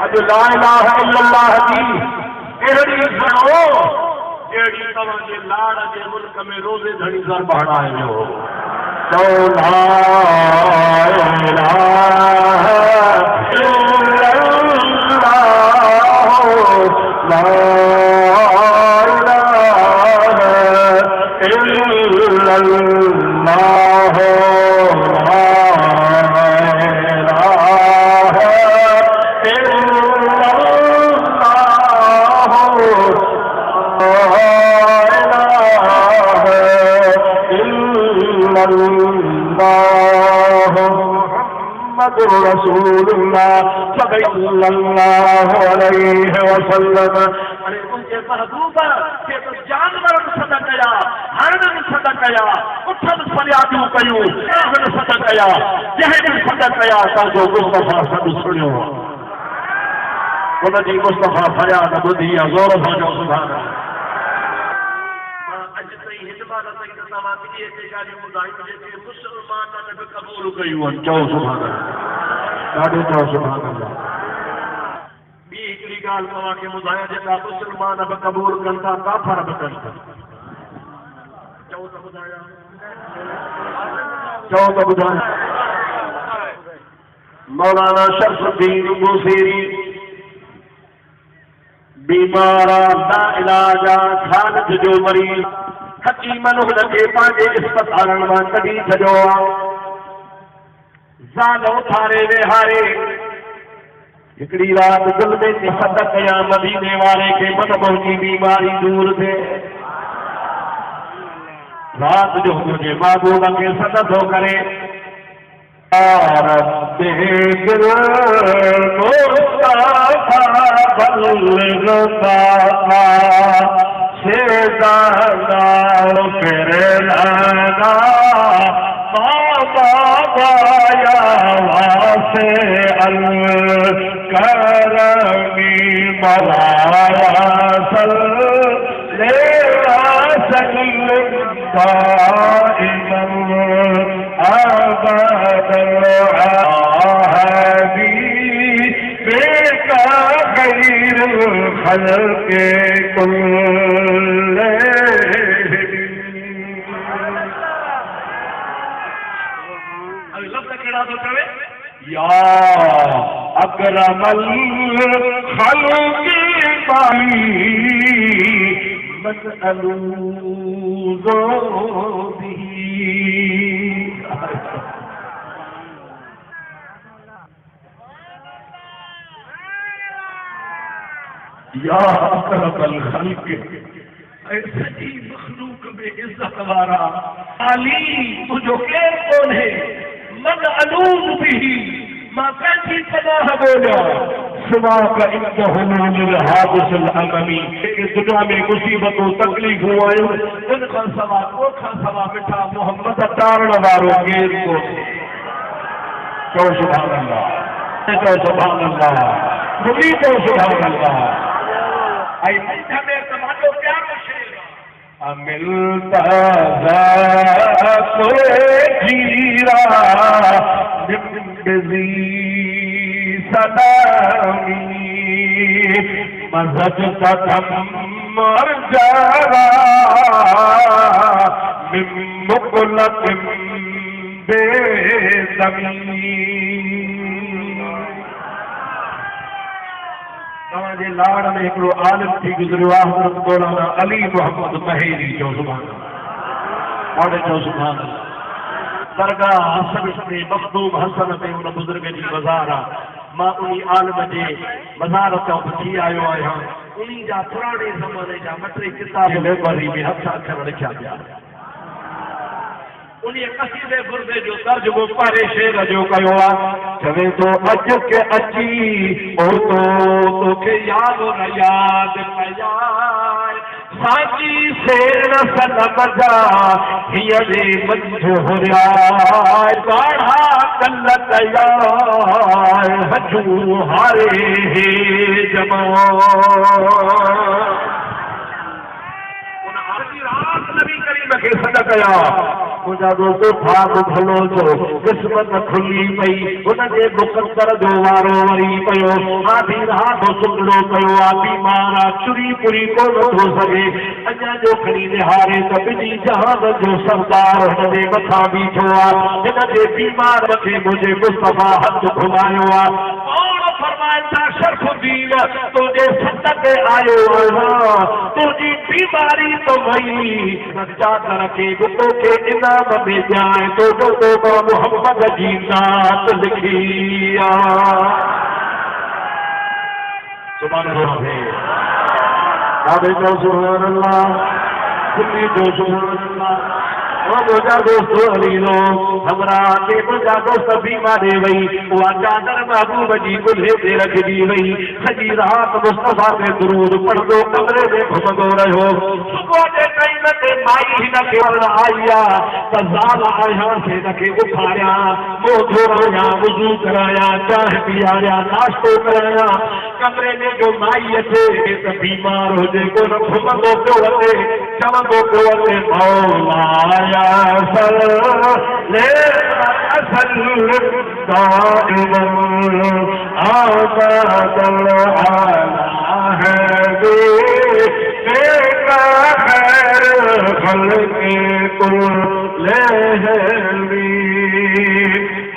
अॼु ला इलाहा इल्लल्लाह जी अहिड़ी घणो अहिड़ी तव्हांजे लाड़ जे मुल्क में रोज़े घणी गरबा हणायो चओ ला इलाहा रसूलुल्लाह सल्लल्लाहु अलैहि वसल्लम अरे उनके महबूब के तो जानवर सदा कया हरन सदा कया उठन फरियादू कयो हरन सदा कया जहन सदा कया ता जो मुस्तफा सब सुनियो उन जी मुस्तफा फरियाद बुधी जोर सां जो सुभान अल्लाह अज तई हिदबात तई तमाम ये गाड़ी बुधाई जे मुसलमान ने भी कबूल कयो चओ सुभान अल्लाह ॾाढो चओ सुभान अल्लाह ॿी हिकिड़ी ॻाल्हि तव्हांखे ॿुधायां जेका मुस्लमान बि क़बूल कनि था काफ़र बि कनि था चओ त ॿुधायां मौलाना शरफुद्दीन बूसीरी बीमारा ना इलाजा खालत जो मरीज हकीमन हुनखे पंहिंजे अस्पतालनि मां कढी छॾियो आहे। ज़ाल उथारे वेहारे हिकिड़ी राति दिल में सद कया मदीने वारे खे मन पहुची बीमारी दूर थिए। रात जो मुझे महबूब खे सद थो करे या अकरमल खल्क़ि मसअलूज़ो बिही। या अकरमल खल्क़ि सॼी मखलूक में इज़्ज़त वारा आली तुंहिंजो केरु कोन्हे। मन अलूज़ बिही मां कंहिंजी पनाह ॻोल्हियां सिवा का इन्नहुल हादिसुल अममी। दुनिया में मुसीबतूं तकलीफ़ूं आयूं इन खां सवा तोखां सवा मिठा मोहम्मद तारण वारो केरु कोन्हे। चओ सुभान अल्लाह, चओ सुभान अल्लाह, खुली चओ सुभान अल्लाह। ऐं मंझ में तव्हांजो प्यारो शेर अमिलता जीरा सदामी मज़द कदम मर जारा मुक़लत बेज़मी। तव्हांजे लाड़ में हिकिड़ो आलिम थी गुज़रियो आहे हज़रत मौलाना अली मोहम्मद महेरी। चओ सुभान अल्लाह, और चओ सुभान अल्लाह। दरगाह हसन में मखदूम हसन में उन बुज़ुर्ग जी मज़ार आहे। मां उन आलिम जे मज़ार तां थी आयो आहियां। उन जा पुराणे ज़माने जा मटे किताब लाइब्रेरी में हथ अखर लिखिया पिया। उन कसीदे बुर्दे जो तर्जुमो पारे शेर जो कयो आहे। चवे तो अज के अची ओ तो तोखे याद न याद कया साची शेर सनम जा हीअ जे मंझो हुरिया काढ़ा कल कया हजू हारे हे जमा। उन अर्जी रात नबी करीम खे सॾ कया। मुंहिंजा दोस्तो भाग भलो जो किस्मत खुली पई हुनजे मुक़द्दर जो वारो वरी पियो। आधी राति सुगड़ो कयो आहे बीमार आहे चुरी पुरी कोन थो सघे। अञा जो खणी निहारे त ॿिन्ही जहान जो सरदार हुनजे मथां बीठो आहे। हिनजे बीमार मथे मुंहिंजे मुस्तफ़ा हथ घुमायो आहे। फरमाइनि था शरफुद्दीन तुंहिंजे सत ते आयो आहियां तुंहिंजी बीमारी तो वई चादर खे तोखे इनाम में ॾियां तो मोहम्मद जी नात लिखी आहे। सुभान अल्लाह, सुभान अल्लाह, सुभान अल्लाह। मुंहिंजा दोस्त हलीनो हमरा के मुंहिंजा दोस्त बीमारे वई उहा चादर महबूब जी कुल्हे ते रखजी वई। सॼी राति मुस्तफ़ा ते दुरूद पढ़ंदो कमरे में घुमंदो रहियो। सुबुह जे टाइम ते माई हिन खे आई आहे त ज़ाल आहियां से हिनखे उथारियां मुंहुं धोरायां वुज़ू करायां चांहि पीआरियां नाश्तो करायां। कमरे में जो माई अचे त बीमार हुजे कोन घुमंदो पियो अचे चवंदो पियो अचे मौला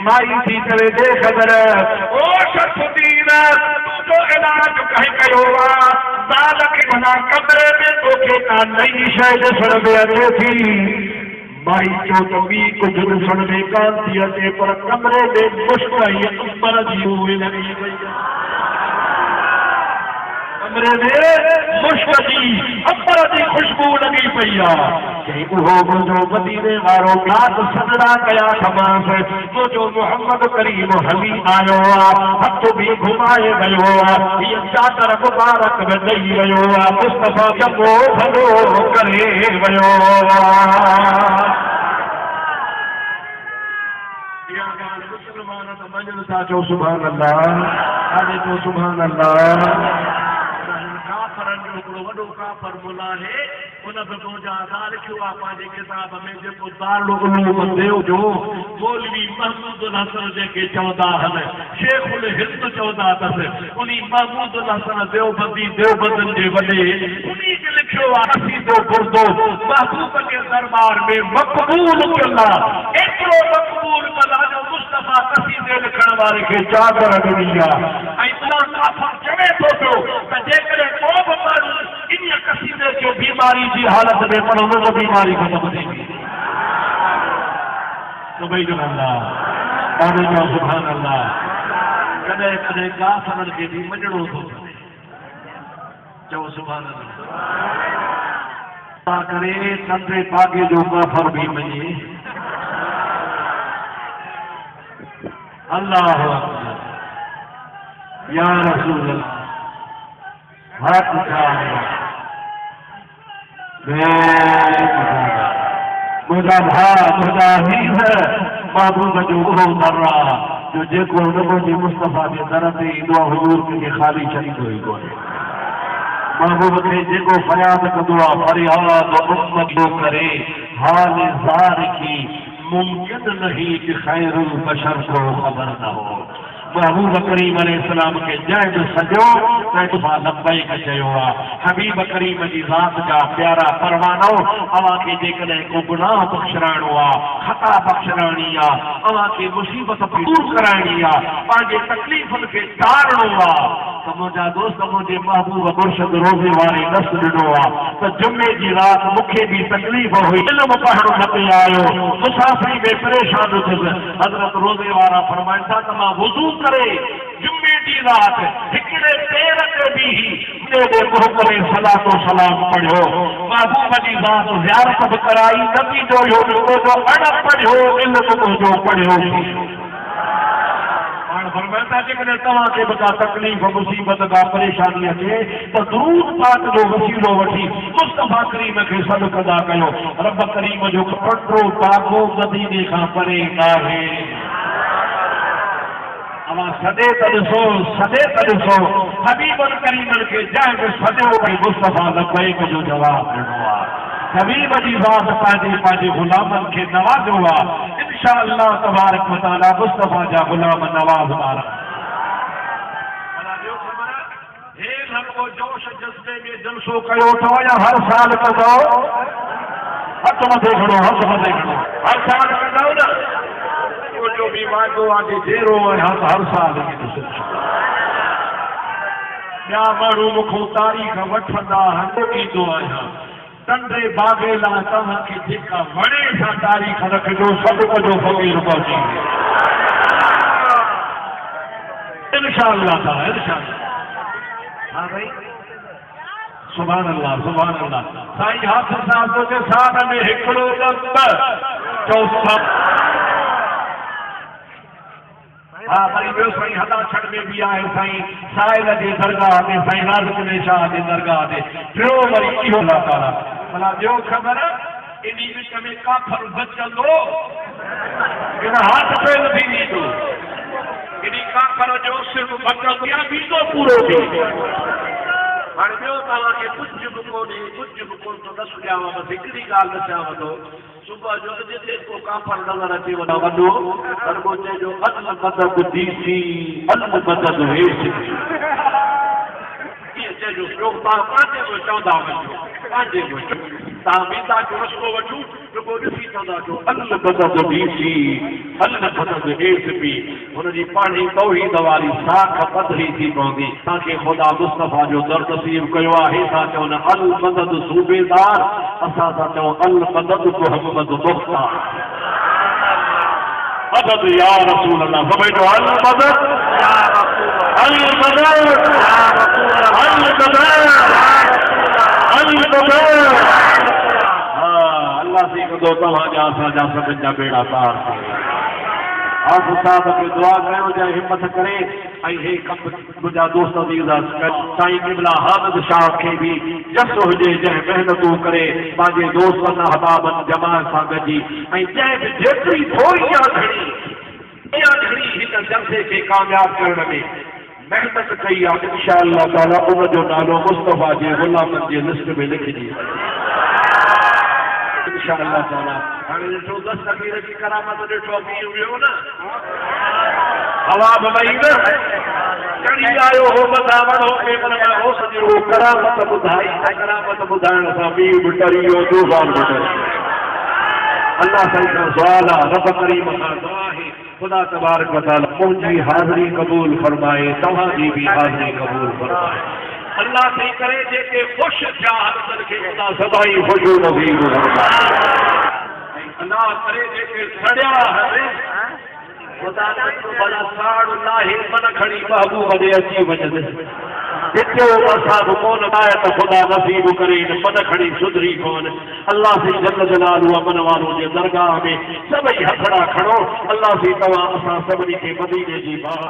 माई थी करे दे ख़बर ओ शरफुद्दीन तुंहिंजो इलाज कंहिं कयो आहे। ज़ाल खे भला कमरे में तोखे का नई शइ ॾिसण में अचे थी माई चो त ॿी कुझु ॾिसण में कान थी अचे पर कमरे में मुश्क ऐं अंबर जी उहे लॻी वई कमरे में मुश्क जी अंबर जी खुशबू लॻी पई आहे उहो मुंहिंजो मदीने वारो रात सजड़ा कया खमांसि मुंहिंजो मोहम्मद करीम हली आयो आहे हथ बि घुमाए वियो आहे हीअ चादर मुबारक में ॾेई वियो आहे मुस्तफ़ा चङो भलो करे वियो इहा ॻाल्हि मुस्लमान त मञनि था चओ सुभान अल्लाह हाणे चओ सुभान अल्लाह काफ़रनि जो हिकिड़ो वॾो काफ़र मुला आहे उन बि मुंहिंजा ॻाल्हि लिखियो आहे पंहिंजे किताब में जेको दारुल देव जो मौलवी महमूदुल हसन जेके चवंदा आहिनि शेखुल हिंद चवंदा अथसि उन महमूदुल हसन देवबंदी देवबंदनि जे वॾे उन खे लिखियो आहे सीधो बुरदो महबूब जे दरबार में मक़बूल कयल आहे एतिरो मक़बूल कयल आहे जो मुस्तफ़ा कसीदे लिखण वारे खे चादर ॾिनी आहे ऐं उहा काफ़र चवे थो पियो त जेकॾहिं को बि माण्हू इन कसीदे खे बीमारी जी हालत में पढ़ंदो त बीमारी ख़तम थींदी सुभान अल्लाह कॾहिं कॾहिं काफ़रनि खे बि मञणो थो चओ सुभान अल्लाह करे नंढे पागे जो काफ़र बि मञे अल्लाह अकबर या रसूल अल्लाह हाथ उठा मुझा भा मुझा ही है महबूब जो उहो दर्रा जो जेको नबी मुस्तफ़ा जे दर ते ईंदो आहे हुजूर खे ख़ाली छॾींदो ई कोन्हे महबूब खे जेको फरियाद कंदो आहे फरियाद उम्मत जो करे हाल ज़ार की मुमकिन नहीं कि खैरुल बशर को ख़बर न हो महबूब करीम अलैहिस्सलाम के जंहिं बि सॼो तंहिं दफ़ा लब्बैक चयो आहे हबीब करीम जी ज़ात जा प्यारा परवानो अव्हां खे जेकॾहिं को गुनाह बख़्शराइणो आहे ख़ता बख़्शराइणी आहे अव्हां खे मुसीबत दूर कराइणी आहे पंहिंजे तकलीफ़ुनि खे टारणो आहे त मुंहिंजा दोस्त मुंहिंजे महबूब मुर्शिद रोज़े वारे दस ॾिनो आहे त जुमे जी राति मूंखे बि तकलीफ़ हुई इल्मु पढ़णु न पियो आयो मुसाफ़िरी में परेशान थियुसि हज़रत रोज़े वारा फरमाइनि था त मां वुज़ू करे जुमे जी रात हिकिड़े पेर ते बि मेरे मुंह में सलातो सलाम पढ़ियो महबूब जी ज़ात ज़ियारत बि कराई नबी जो इहो ॾिठो जो अण पढ़ियो इल्मु जो पढ़ियो हाणे फरमाइनि था जेकॾहिं तव्हांखे बि का तकलीफ़ मुसीबत का परेशानी अचे त दुरूद पाक जो वसीलो वठी मुस्तफ़ा करीम खे सॾु कंदा कयो रब करीम जो पटरो ताको मदीने खां परे आहे अवां सॾे त ॾिसो हबीबन करीमन खे जंहिं बि सॾियो भई मुस्तफ़ा लब्बैक जो जवाबु ॾिनो आहे हबीब जी ज़ात पंहिंजे ग़ुलामनि खे नवाज़ियो आहे इंशाअल्लाह तबारक व तआला मुस्तफ़ा जा ग़ुलाम नवाज़दार हे लॻो जोश जज़्बे में जलसो कयो अथव या हर साल कंदो हथ मथे खणो हर साल कंदव न जो भी वादो आहे जेरो आहे हर साल ॿिया माण्हू मूंखां तारीख़ वठंदा ईंदो आहियां तंडे बागे लाइ तव्हांखे जेका वणे सा तारीख़ रखिजो सभु कजो फ़क़ीर पहुची इंशाअल्लाह ताला इंशाअल्लाह हा भाई सुभान अल्लाह साईं हाथ साहब जे साथ में हिकिड़ो चौथा हा वरी ॿियो साईं हला छड़ में बि आहे साईं साहिल जे दरगाह ते साईं नाज़िम शाह जे दरगाह ते टियों वरी इहो अल्लाह ताला भला ॿियो ख़बर इन विच में काफ़र बचंदो इन हाथ फेल थी ॾींदो इन काफ़र जो सिर्फ़ु बचंदो या वीज़ो पूरो थी हाणे ॿियो तव्हांखे कुझु बि कोन थो न सुञावां बसि हिकिड़ी ॻाल्हि ॾसांव थो सुबुह जो जिते को काफ़र नज़र अचे वॾो पर को चइजो अल मदद दीसी अल मदद वेसी ईअं चइजो ॿियो तव्हां पंहिंजे बि चवंदा वञो पंहिंजे बि ताबीता जो रस्तो वठूं रुगो ॾिसी चवंदा जो अल बदद डीसी अल बदद एसपी हुनजी पाणी तौहीद वारी साख पधरी थी पवंदी तव्हांखे ख़ुदा मुस्तफ़ा जो दर नसीब कयो आहे था चवनि अल बदद सूबेदार असां था चऊं अल बदद मोहम्मद मुख्तार मदद या रसूल अल्लाह सभई जो अल मदद या रसूल अल मदद या रसूल अल मदद अल मदद अल्लाह से कदो तव्हांजा असांजा सभिनि जा बेड़ा पार आप साहब खे दुआ कयो जा हिम्मत करे ऐं हे कम मुंहिंजा दोस्त साईं क़िबला हामिद शाह खे बि जस हुजे जंहिं महिनतूं करे पंहिंजे दोस्तनि अहबाबनि जमात सां गॾिजी ऐं जंहिं बि जेतिरी थोरी या घणी हिन जलसे खे कामयाब करण में मेहनत कई आहे इंशाअल्लाह ताला उनजो नालो मुस्तफ़ा जे गुलामनि जे लिस्ट में लिखिजी इंशाअल्लाह ताला हाणे ॾिठो 10 तकबीर जी करामत ॾिठो बीह वियो न हवा बई न चढ़ी आयो हो मथां वड़ो पेपर में हो सॼो करामत ॿुधाई करामत ॿुधाइण सां बीह बि टरी वियो तूफ़ान बि टरी अल्लाह साईं खां सुवाल आहे रब करीम खां दुआ आहे खुदा तबारक व तआला मुंहिंजी हाज़िरी क़बूल फरमाए तव्हांजी बि हाज़िरी क़बूल फरमाए अल्लाह से करे जेके खुश थिया हर खे खुदा सदाई खुशू नसीब फरमाए अल्लाह करे जेके सड़िया हले खुदा भला साड़ लाहे मन खणी महबूब दे अची वञनि जिते असां कोन आया त खुदा नसीब करे मन खणी सुधरी कोन अल्लाह से जल जलालू अमन वारो जे दरगाह में सभई हथड़ा खणो अल्लाह से तव्हां असां सभिनी खे मदीने जी बाह